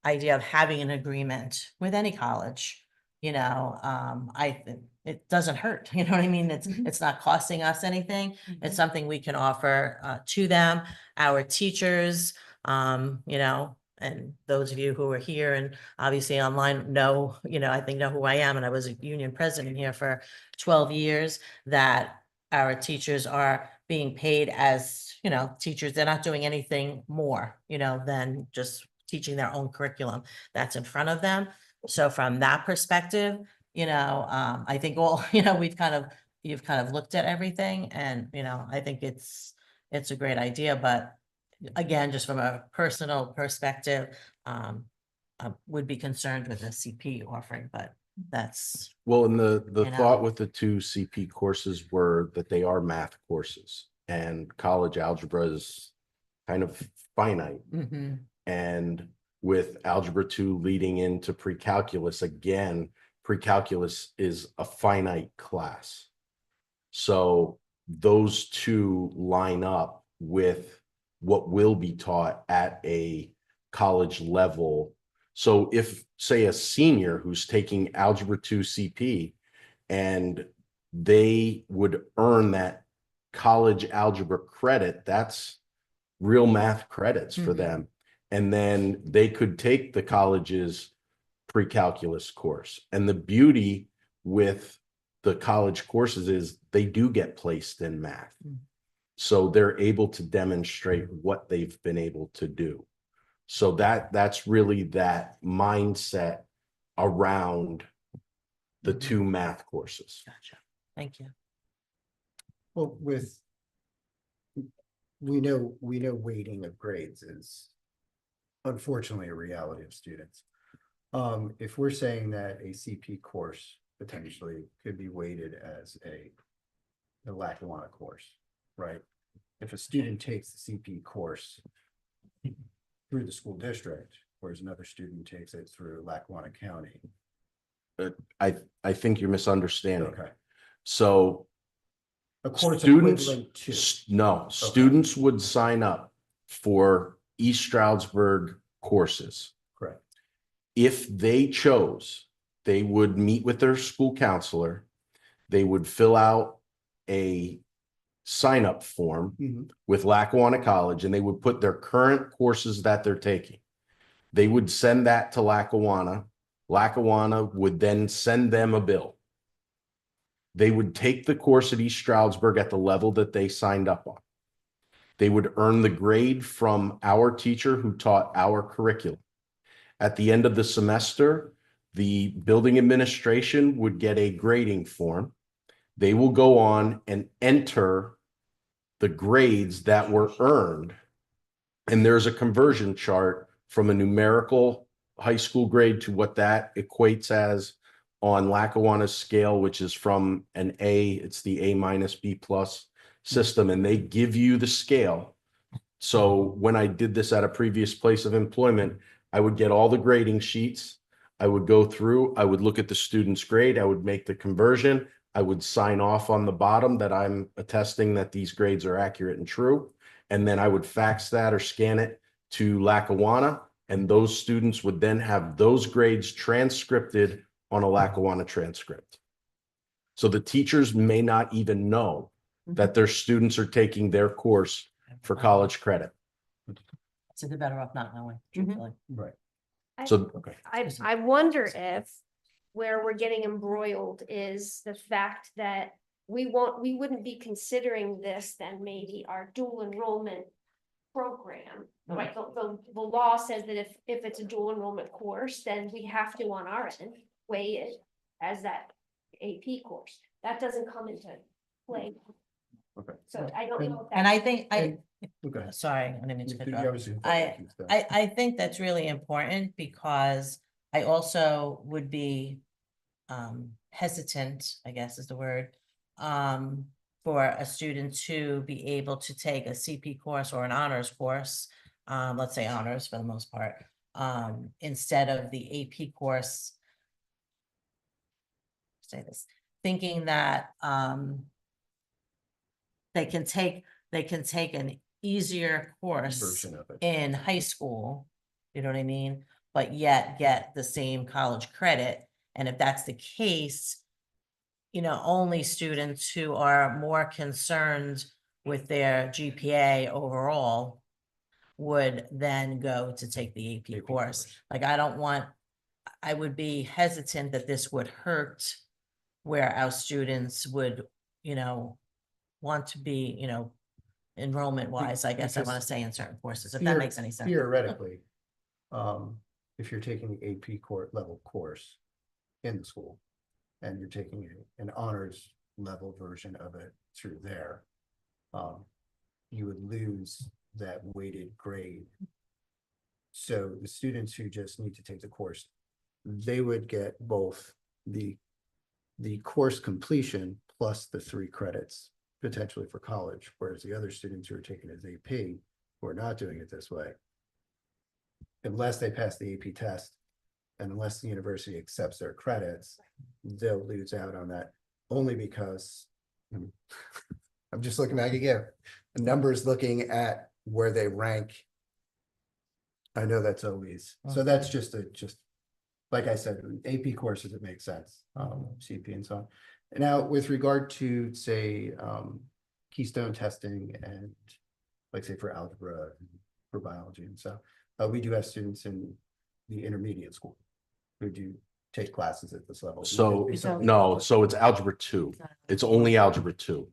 idea of having an agreement with any college, I think it doesn't hurt, you know what I mean? It's not costing us anything. It's something we can offer to them, our teachers, and those of you who are here and obviously online know, I think know who I am, and I was a union president here for 12 years, that our teachers are being paid as, teachers. They're not doing anything more, than just teaching their own curriculum that's in front of them. So from that perspective, I think you've kind of looked at everything, and, I think it's a great idea, but again, just from a personal perspective, I would be concerned with the CP offering, but that's, Well, and the You know. thought with the two CP courses were that they are math courses, and college algebra is kind of finite. Mhm. And with Algebra 2 leading into pre-calculus, again, pre-calculus is a finite class. So those two line up with what will be taught at a college level. So if, say, a senior who's taking Algebra 2 CP and they would earn that college algebra credit, that's real math credits for Mhm. them. And then they could take the college's pre-calculus course. And the beauty with the college courses is they do get placed in math. Mm. So they're able to demonstrate what they've been able to do. So that's really that mindset around the Mhm. two math courses. Gotcha. Thank you. Well, we know weighting of grades is unfortunately a reality of students. If we're saying that a CP course potentially could be weighted as the Lackawanna course, right? If a student takes the CP course through the school district, whereas another student takes it through Lackawanna County. I think you're misunderstanding. Okay. So A course students, equivalent to. no, students would sign up for East Stroudsburg courses. Correct. If they chose, they would meet with their school counselor. They would fill out a sign-up form with Lackawanna College, and they would put their current courses that they're taking. They would send that to Lackawanna. Lackawanna would then send them a bill. They would take the course at East Stroudsburg at the level that they signed up on. They would earn the grade from our teacher who taught our curriculum. At the end of the semester, the building administration would get a grading form. They will go on and enter the grades that were earned. And there's a conversion chart from a numerical high school grade to what that equates as on Lackawanna's scale, which is from an A, it's the A- B+ system, and they give you the scale. So when I did this at a previous place of employment, I would get all the grading sheets. I would go through, I would look at the student's grade, I would make the conversion, I would sign off on the bottom that I'm attesting that these grades are accurate and true. And then I would fax that or scan it to Lackawanna, and those students would then have those grades transcripted on a Lackawanna transcript. So the teachers may not even know that their students are taking their course for college credit. So they're better off not knowing, truthfully. Right. So, Okay. I wonder if where we're getting embroiled is the fact that we wouldn't be considering this then maybe our dual enrollment program. Right, the law says that if it's a dual enrollment course, then we have to on our end weigh it as that AP course. That doesn't come into play. Okay. So I don't know. if And I that's- think, Okay. sorry, I didn't mean to cut you You off. obviously- I think that's really important because I also would be hesitant, I guess is the word, for a student to be able to take a CP course or an honors course, let's say honors for the most part, instead of the AP course. Say this, thinking that they can take an easier course Version of it. in high school, you know what I mean? But yet get the same college credit. And if that's the case, you know, only students who are more concerned with their GPA overall would then go to take the AP course. Like, I would be hesitant that this would hurt where our students would, you know, want to be, you know, enrollment wise, I guess I want to say in certain courses, if that makes any sense. Theoretically, if you're taking the AP level course in the school and you're taking an honors level version of it through there, you would lose that weighted grade. So the students who just need to take the course, they would get both the course completion plus the 3 credits potentially for college, whereas the other students who are taking it as AP who are not doing it this way, unless they pass the AP test and unless the university accepts their credits, they'll lose out on that only because I'm just looking back again, the numbers looking at where they rank. I know that's always, so that's just like I said, AP courses, it makes sense, CP and so on. Now, with regard to, say, keystone testing and like say for algebra, for biology and so, we do have students in the intermediate school who do take classes at this level. so no, so it's algebra 2. It's only algebra 2.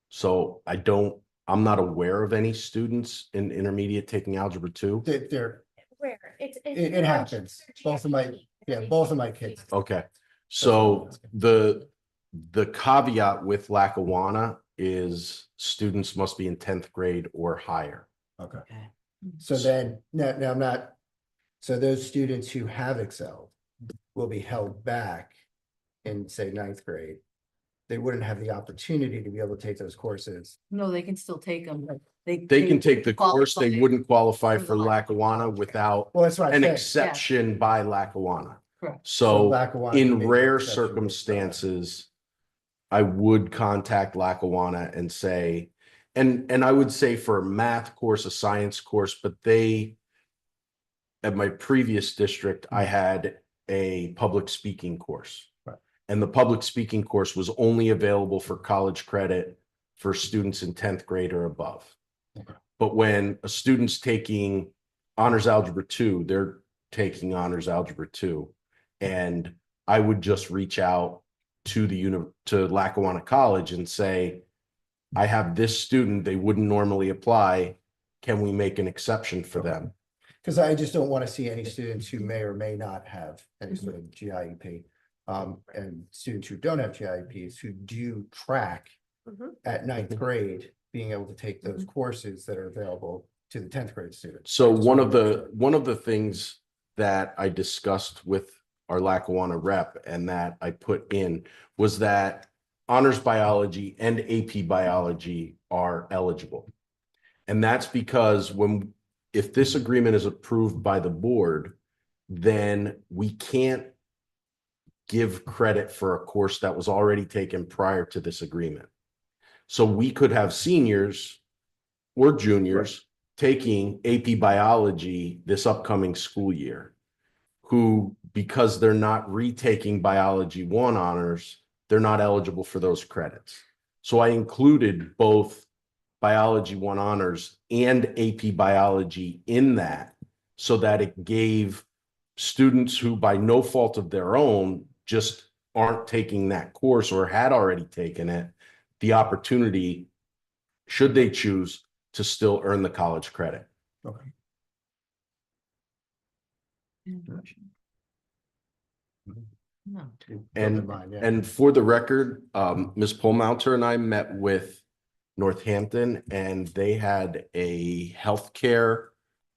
So I'm not aware of any students in intermediate taking algebra 2. They're, Where it happens. Both of my kids. Okay, so the caveat with Lackawanna is students must be in 10th grade or higher. Okay. So then, now I'm not, so those students who have excelled will be held back in, say, 9th grade. They wouldn't have the opportunity to be able to take those courses. No, they can still take them. They can take the course, they qualify wouldn't qualify for for the Lackawanna without Well, that's what I'm an saying. exception by Lackawanna. Correct. So Lackawanna can in make rare an exception with, circumstances, I would contact Lackawanna and say, and I would say for a math course, a science course, but at my previous district, I had a public speaking course. Right. And the public speaking course was only available for college credit for students in 10th grade or above. Okay. But when a student's taking honors algebra 2, they're taking honors algebra 2. And I would just reach out to to Lackawanna College and say, I have this student, they wouldn't normally apply. Can we make an exception for them? Because I just don't want to see any students who may or may not have any sort of GIEP. And students who don't have GIEPs who do track at ninth grade, being able to take those courses that are available to the 10th grade students. So one of the things that I discussed with our Lackawanna rep and that I put in was that honors biology and AP biology are eligible. And that's because if this agreement is approved by the board, then we can't give credit for a course that was already taken prior to this agreement. So we could have seniors or juniors taking AP biology this upcoming school year, who, because they're not retaking biology 1 honors, they're not eligible for those credits. So I included both biology 1 honors and AP biology in that, so that it gave students who by no fault of their own just aren't taking that course or had already taken it, the opportunity, should they choose, to still earn the college credit. Okay. And for the record, Ms. Polmounter and I met with Northampton, and they had a healthcare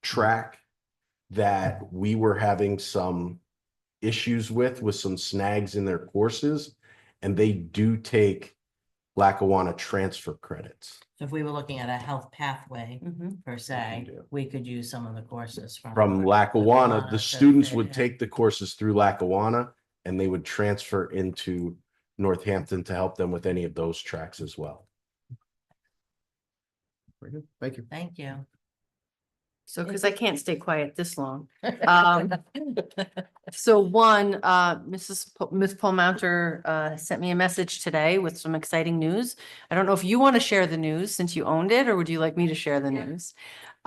track that we were having some issues with some snags in their courses, and they do take Lackawanna transfer credits. So if we were looking at a health pathway per se, we could use some of the courses From Lackawanna, the to students fit would in. take the courses through Lackawanna, and they would transfer into Northampton to help them with any of those tracks as well. Very good. Thank you. Thank you. So, because I can't stay quiet this long. So one, Ms. Polmounter sent me a message today with some exciting news. I don't know if you want to share the news since you owned it, or would you like me to share the news?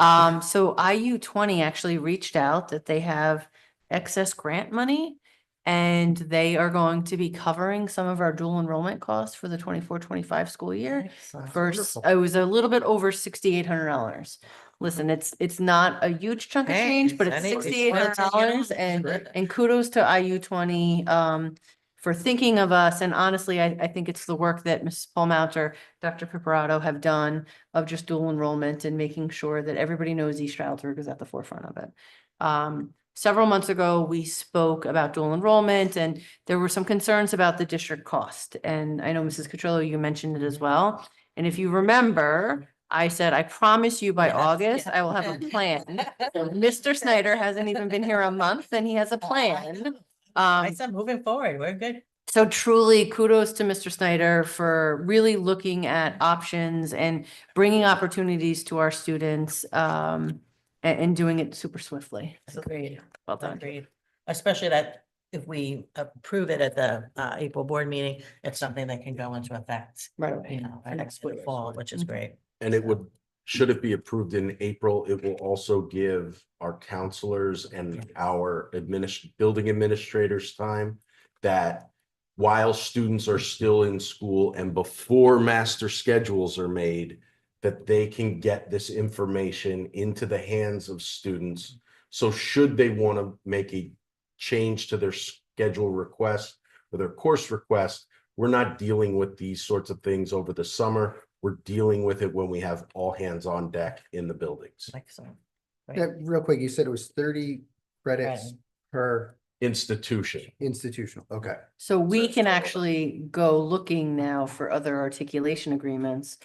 So IU20 actually reached out that they have excess grant money, and they are going to be covering some of our dual enrollment costs for the 24-25 school year. First, it was a little bit over $6,800. Listen, it's not a huge chunk of Hey, change, but it's it's $6,800, and kudos to IU20 for thinking of us. And honestly, I think it's the work that Mrs. Polmounter, Dr. Piparato have done of just dual enrollment and making sure that everybody knows East Stroudsburg is at the forefront of it. Several months ago, we spoke about dual enrollment, and there were some concerns about the district cost. And I know Mrs. Cotrillo, you mentioned it as well. And if you remember, I said, I promise you by Yes, August, yes. I will have a plan. Mr. Snyder hasn't even been here a month, and he has a plan. I said, moving forward, we're good. So truly kudos to Mr. Snyder for really looking at options and bringing opportunities to our students, and doing it super swiftly. So Agreed. well done. Agreed. Especially that if we approve it at the April board meeting, it's something that can go into effect, Right away. you know, And next fall, which is great. And it would, should it be approved in April, it will also give our counselors and our building administrators time that while students are still in school and before master schedules are made, that they can get this information into the hands of students. So should they want to make a change to their schedule request or their course request, we're not dealing with these sorts of things over the summer. We're dealing with it when we have all hands on deck in the buildings. Excellent. Yeah, real quick, you said it was 30 credits Right. per Institution. institutional. Okay. So we can actually go looking now for other articulation agreements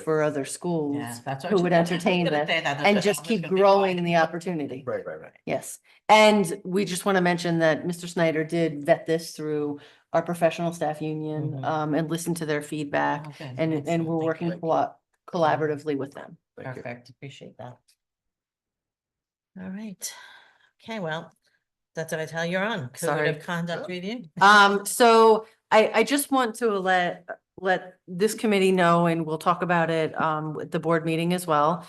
for other schools Yeah, that's what who would I was entertain gonna this say that. and just keep growing the opportunity. Right. Yes, and we just want to mention that Mr. Snyder did vet this through our professional staff union, Mhm. and listen to their feedback, Okay, and excellent. we're Thank working you. collaboratively with them. Perfect. Appreciate that. All right. Okay, well, That's what I tell you're on. Code Sorry. of conduct review. So I just want to let this committee know, and we'll talk about it with the board meeting as well,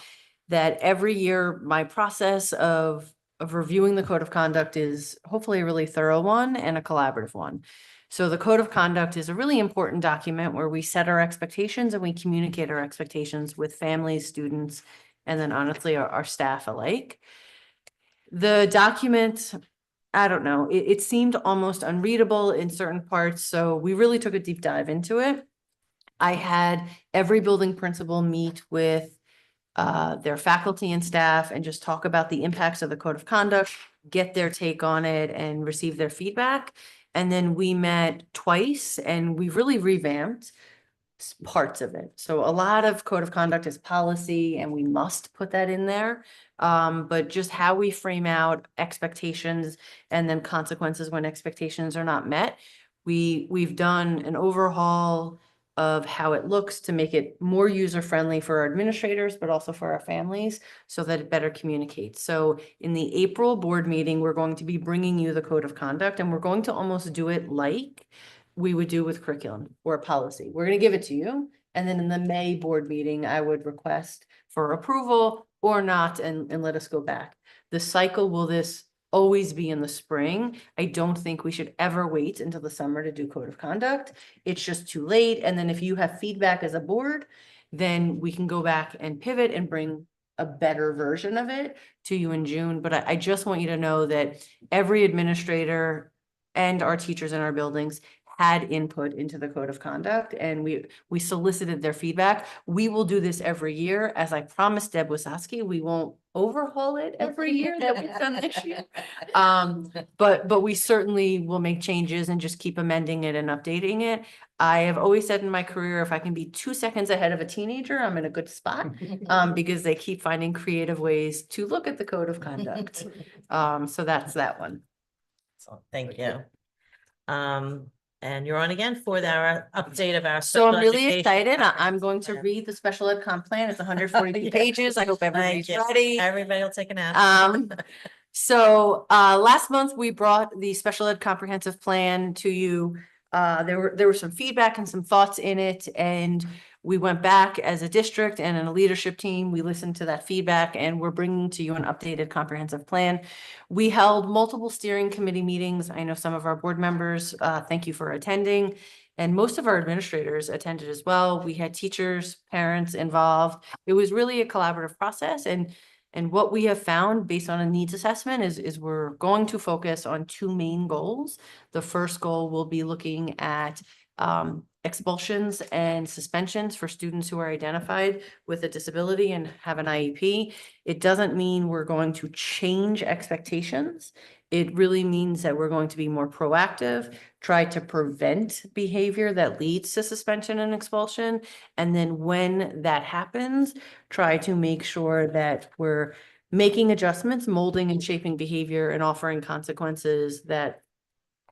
that every year my process of reviewing the code of conduct is hopefully a really thorough one and a collaborative one. So the code of conduct is a really important document where we set our expectations and we communicate our expectations with families, students, and then honestly our staff alike. The document, I don't know, it seemed almost unreadable in certain parts, so we really took a deep dive into it. I had every building principal meet with their faculty and staff and just talk about the impacts of the code of conduct, get their take on it and receive their feedback. And then we met twice and we really revamped parts of it. So a lot of code of conduct is policy and we must put that in there. But just how we frame out expectations and then consequences when expectations are not met. We've done an overhaul of how it looks to make it more user-friendly for our administrators, but also for our families so that it better communicates. So in the April board meeting, we're going to be bringing you the code of conduct and we're going to almost do it like we would do with curriculum or policy. We're going to give it to you. And then in the May board meeting, I would request for approval or not and let us go back. The cycle will this always be in the spring. I don't think we should ever wait until the summer to do code of conduct. It's just too late. And then if you have feedback as a board, then we can go back and pivot and bring a better version of it to you in June. But I just want you to know that every administrator and our teachers in our buildings had input into the code of conduct and we solicited their feedback. We will do this every year. As I promised Deb Wasowski, we won't overhaul it every year that we've done this year. But we certainly will make changes and just keep amending it and updating it. I have always said in my career, if I can be 2 seconds ahead of a teenager, I'm in a good spot because they keep finding creative ways to look at the code of conduct. So that's that one. So thank you. And you're on again for our update of our. So I'm special really education excited. I'm comprehensive going to plan. read the special ed comp plan. It's 142 Yeah. pages. I hope everybody's Thank you. ready. Everybody will take a nap. So last month we brought the special ed comprehensive plan to you. There were some feedback and some thoughts in it, and we went back as a district and in a leadership team. We listened to that feedback and we're bringing to you an updated comprehensive plan. We held multiple steering committee meetings. I know some of our board members, thank you for attending. And most of our administrators attended as well. We had teachers, parents involved. It was really a collaborative process. And what we have found based on a needs assessment is we're going to focus on 2 main goals. The first goal will be looking at expulsions and suspensions for students who are identified with a disability and have an IEP. It doesn't mean we're going to change expectations. It really means that we're going to be more proactive, try to prevent behavior that leads to suspension and expulsion. And then when that happens, try to make sure that we're making adjustments, molding and shaping behavior and offering consequences that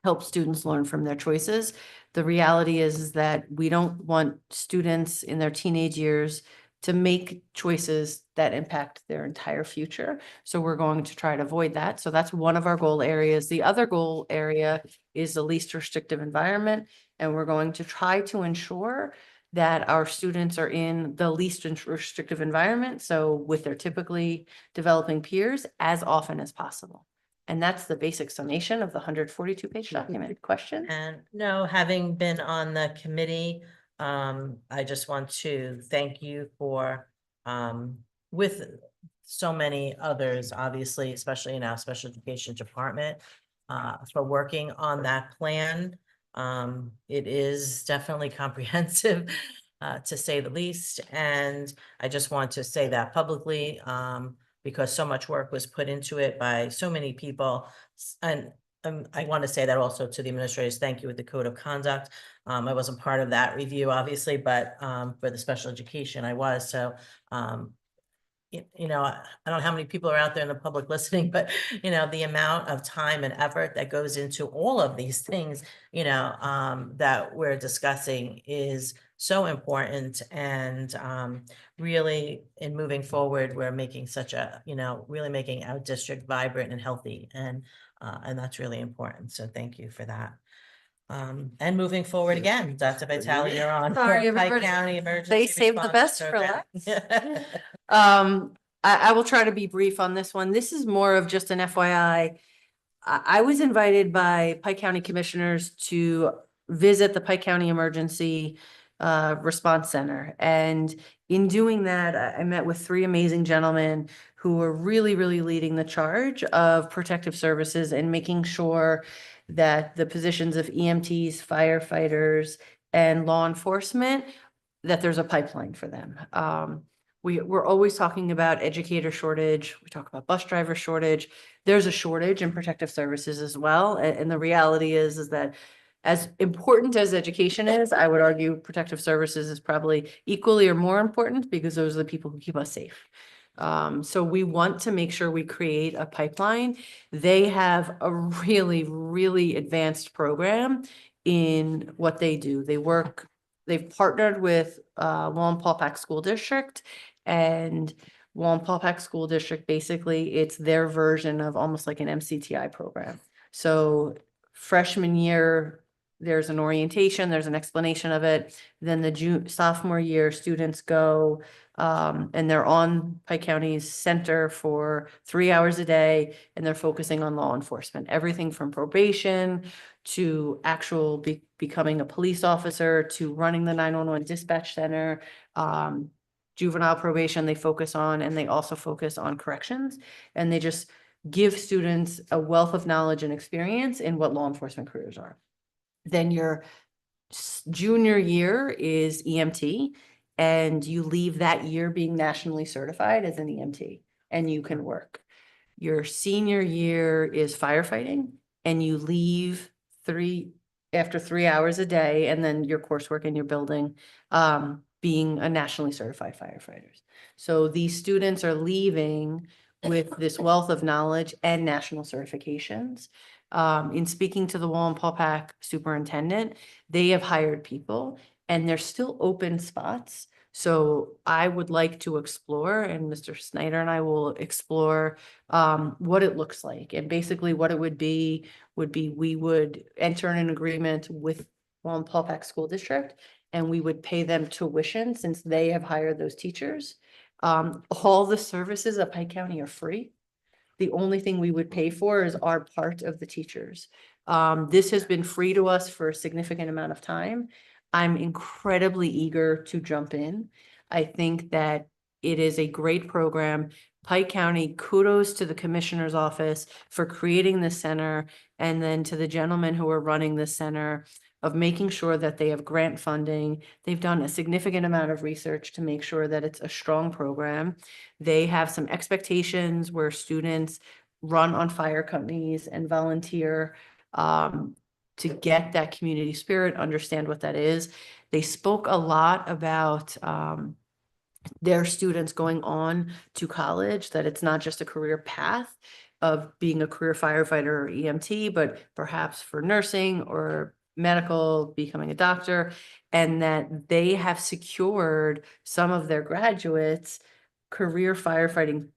help students learn from their choices. The reality is that we don't want students in their teenage years to make choices that impact their entire future. So we're going to try to avoid that. So that's one of our goal areas. The other goal area is the least restrictive environment. And we're going to try to ensure that our students are in the least restrictive environment. So with their typically developing peers as often as possible. And that's the basic summation of the 142-page document. Question? And no, having been on the committee, I just want to thank you for, with so many others, obviously, especially in our special education department, for working on that plan. It is definitely comprehensive, to say the least. And I just want to say that publicly, because so much work was put into it by so many people. And I want to say that also to the administrators, thank you with the code of conduct. I wasn't part of that review, obviously, but for the special education, I was. So, you know, I don't know how many people are out there in the public listening, but, you know, the amount of time and effort that goes into all of these things, you know, that we're discussing is so important. And really in moving forward, we're making such a, you know, really making our district vibrant and healthy. And And that's really important. So thank you for that. And moving forward again, Dr. Vitale, you're on. Sorry, Pike everybody. County Emergency They saved the Response best for Program. I will try to be brief on this one. This is more of just an FYI. I was invited by Pike County Commissioners to visit the Pike County Emergency Response Center. And in doing that, I met with three amazing gentlemen who were really, really leading the charge of protective services and making sure that the positions of EMTs, firefighters, and law enforcement, that there's a pipeline for them. We're always talking about educator shortage. We talk about bus driver shortage. There's a shortage in protective services as well. And the reality is that as important as education is, I would argue protective services is probably equally or more important because those are the people who keep us safe. So we want to make sure we create a pipeline. They have a really, really advanced program in what they do. They've partnered with Wallenpaupack School District, and Wallenpaupack School District, basically, it's their version of almost like an MCTI program. So freshman year, there's an orientation, there's an explanation of it. Then the sophomore year, students go and they're on Pike County's center for 3 hours a day, and they're focusing on law enforcement, everything from probation to actual becoming a police officer to running the 911 dispatch center. Juvenile probation they focus on, and they also focus on corrections, and they just give students a wealth of knowledge and experience in what law enforcement careers are. Then your junior year is EMT, and you leave that year being nationally certified as an EMT, and you can work. Your senior year is firefighting, and you leave after 3 hours a day, and then your coursework in your building, being a nationally certified firefighters. So these students are leaving with this wealth of knowledge and national certifications. In speaking to the Wallenpaupack superintendent, they have hired people and there's still open spots. So I would like to explore, and Mr. Snyder and I will explore what it looks like. And basically what it would be we would enter an agreement with Wallenpaupack School District, and we would pay them tuition since they have hired those teachers. All the services of Pike County are free. The only thing we would pay for is our part of the teachers. This has been free to us for a significant amount of time. I'm incredibly eager to jump in. I think that it is a great program. Pike County, kudos to the commissioner's office for creating this center, and then to the gentlemen who are running this center of making sure that they have grant funding. They've done a significant amount of research to make sure that it's a strong program. They have some expectations where students run on fire companies and volunteer to get that community spirit, understand what that is. They spoke a lot about their students going on to college, that it's not just a career path of being a career firefighter or EMT, but perhaps for nursing or medical, becoming a doctor, and that they have secured some of their graduates career firefighting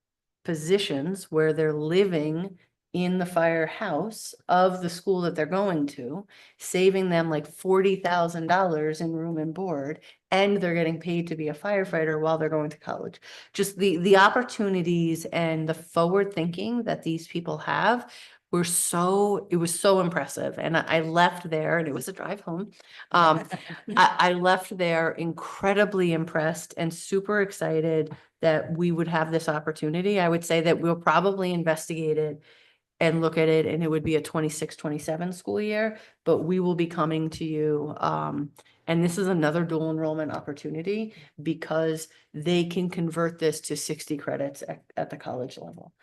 positions where they're living in the firehouse of the school that they're going to, saving them like $40,000 in room and board, and they're getting paid to be a firefighter while they're going to college. Just the opportunities and the forward thinking that these people have it was so impressive. And I left there, and it was a drive home. I left there incredibly impressed and super excited that we would have this opportunity. I would say that we'll probably investigate it and look at it, and it would be a 26-27 school year, but we will be coming to you. And this is another dual enrollment opportunity because they can convert this to 60 credits at the college level.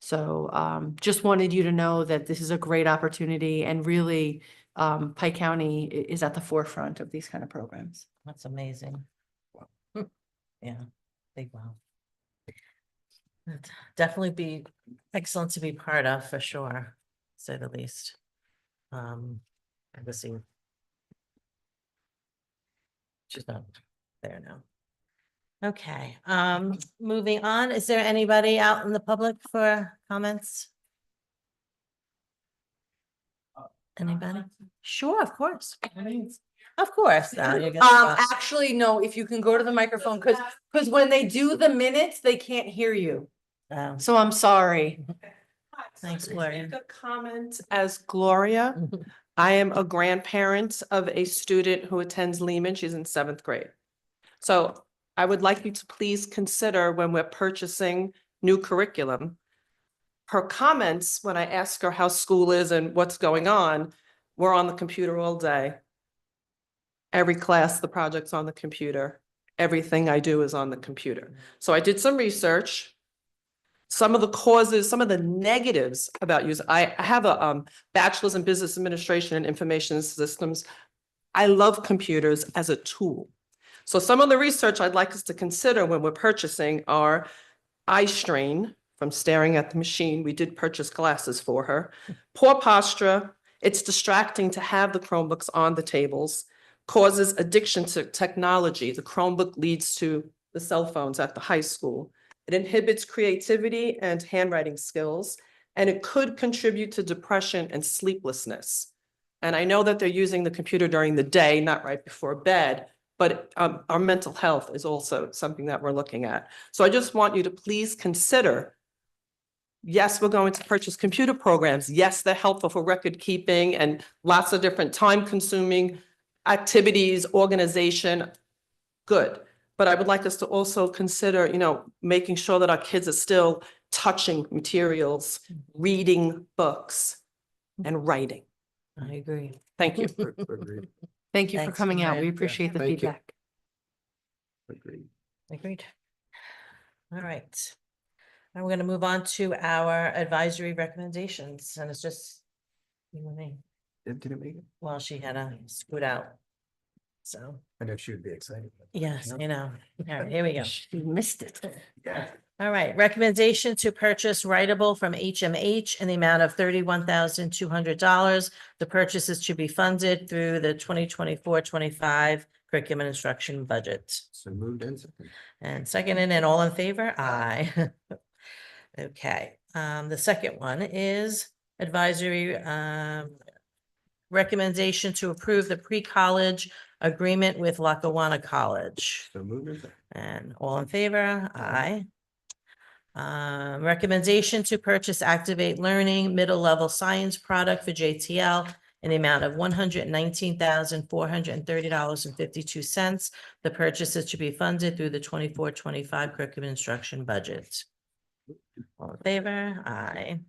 So just wanted you to know that this is a great opportunity, and really Pike County is at the forefront of these kind of programs. That's amazing. Yeah, big wow. It'd definitely be excellent to be part of, for sure, to say the least. Obviously, she's not there now. Okay, moving on. Is there anybody out in the public for comments? Anybody? Sure, of course. Of course. Now you're gonna- Actually, no, if you can go to the microphone, because when they do the minutes, they can't hear you. So I'm sorry. Thanks, Gloria. A comment as Gloria. I am a grandparent of a student who attends Lehman. She's in 7th grade. So I would like you to please consider when we're purchasing new curriculum. Her comments, when I ask her how school is and what's going on, we're on the computer all day. Every class, the project's on the computer. Everything I do is on the computer. So I did some research. Some of the causes, some of the negatives about use. I have a bachelor's in business administration and information systems. I love computers as a tool. So some of the research I'd like us to consider when we're purchasing are eye strain from staring at the machine. We did purchase glasses for her. Poor posture. It's distracting to have the Chromebooks on the tables. Causes addiction to technology. The Chromebook leads to the cell phones at the high school. It inhibits creativity and handwriting skills, and it could contribute to depression and sleeplessness. And I know that they're using the computer during the day, not right before bed, but our mental health is also something that we're looking at. So I just want you to please consider, yes, we're going to purchase computer programs. Yes, they're helpful for record keeping and lots of different time-consuming activities, organization, good. But I would like us to also consider, making sure that our kids are still touching materials, reading books, and writing. I agree. Thank you. Agreed. Thank you for Thanks, coming out. Gloria. We appreciate the Thank you. feedback. Agreed. Agreed. All right. Now we're gonna move on to our advisory recommendations, and it's just you and me. Did it make it? Well, she had to scoot out. So, I know she would be excited. yes, you know. All right, here we go. You missed it. Yeah. All right, recommendation to purchase writable from HMH in the amount of $31,200. The purchase is to be funded through the 2024-25 curriculum and instruction budget. So moved in second. And seconded and all in favor? Aye. Okay, the second one is advisory, recommendation to approve the pre-college agreement with Lackawanna College. So moved in second. And all in favor? Aye. Recommendation to purchase Activate Learning Middle Level Science product for JTL in the amount of $119,430.52. The purchase is to be funded through the 24-25 curriculum instruction budget. All in favor? Aye.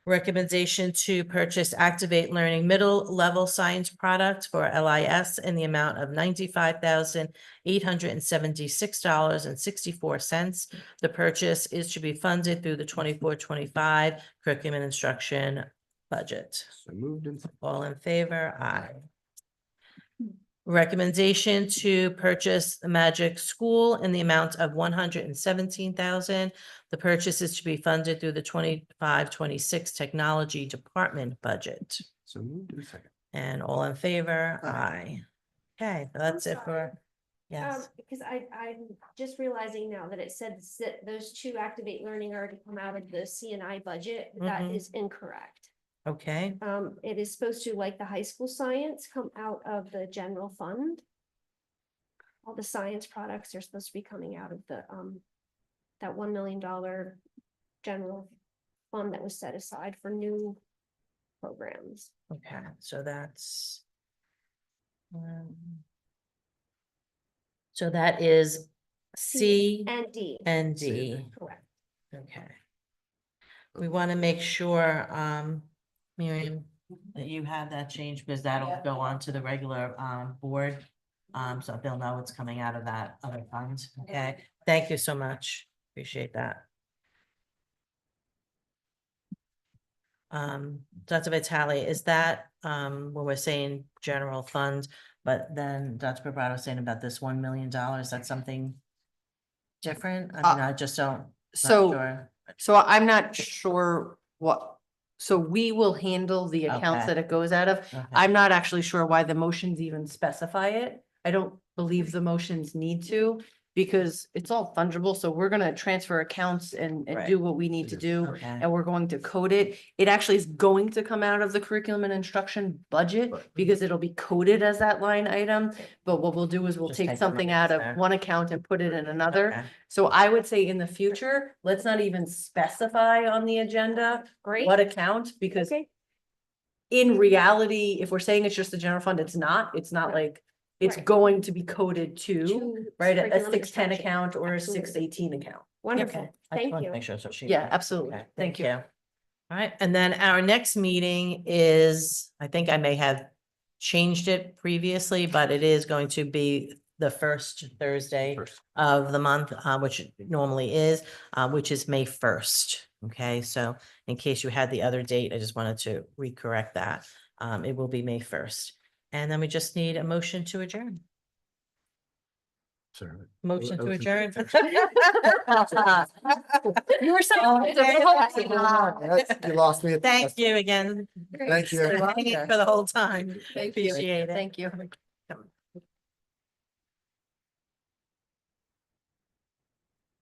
Recommendation to purchase Activate Learning Middle Level Science product for LIS in the amount of $95,876.64. The purchase is to be funded through the 24-25 curriculum and instruction budget. So moved in second. All in favor? Aye. Recommendation to purchase the Magic School in the amount of $117,000. The purchase is to be funded through the 25-26 Technology Department budget. So moved in second. And all in favor? Aye. Okay, so that's it for, yes. Because I'm just realizing now that it said that those two Activate Learning are to come out of the CNI budget. That Mhm. is incorrect. Okay, It is supposed to, like the high school science, come out of the general fund. All the science products are supposed to be coming out of the, that $1 million general fund that was set aside for new programs. okay, so that's. So that is C And D. and D. Correct. Okay. We want to make sure, Miriam, that you have that change because that'll go on to the regular, board. So they'll know it's coming out of that other fund. Okay, thank you so much. Appreciate that. Dr. Vitale, is that, when we're saying general fund, but then Dr. Vibrato was saying about this $1 million, that's something different? I mean, I just don't. not So, sure. so I'm not sure what, so we will handle the accounts Okay. that it goes out of. Okay. I'm not actually sure why the motions even specify it. I don't believe the motions need to, because it's all fungible. So we're gonna transfer accounts and Right. do what we need to do. Okay. And we're going to code it. It actually is going to come out of the curriculum and instruction budget because it'll be coded as that line item. But what we'll do is we'll Just take take the something monies out of there. one account and put it in another. Okay. So I would say in the future, let's not even specify on the agenda Great. what account, because Okay. in reality, if we're saying it's just the general fund, it's not like, it's Right. going to be coded to, To right, a curriculum 610 instruction. account or a Absolutely. 618 account. Wonderful. I just Thank wanted to you. Make sure that's what she. Yeah, absolutely. Okay, Thank you. All right, and then our next meeting is, I think I may have changed it previously, but it is going to be the first Thursday of the month, which it normally is, which is May 1st. Okay, so in case you had the other date, I just wanted to recorrect that. It will be May 1st. And then we just need a motion to adjourn. Sorry. Motion to Motion. adjourn. You were so. You lost me. Thank you again. Thank you. For the whole time. Thank you. Appreciate it. Thank you.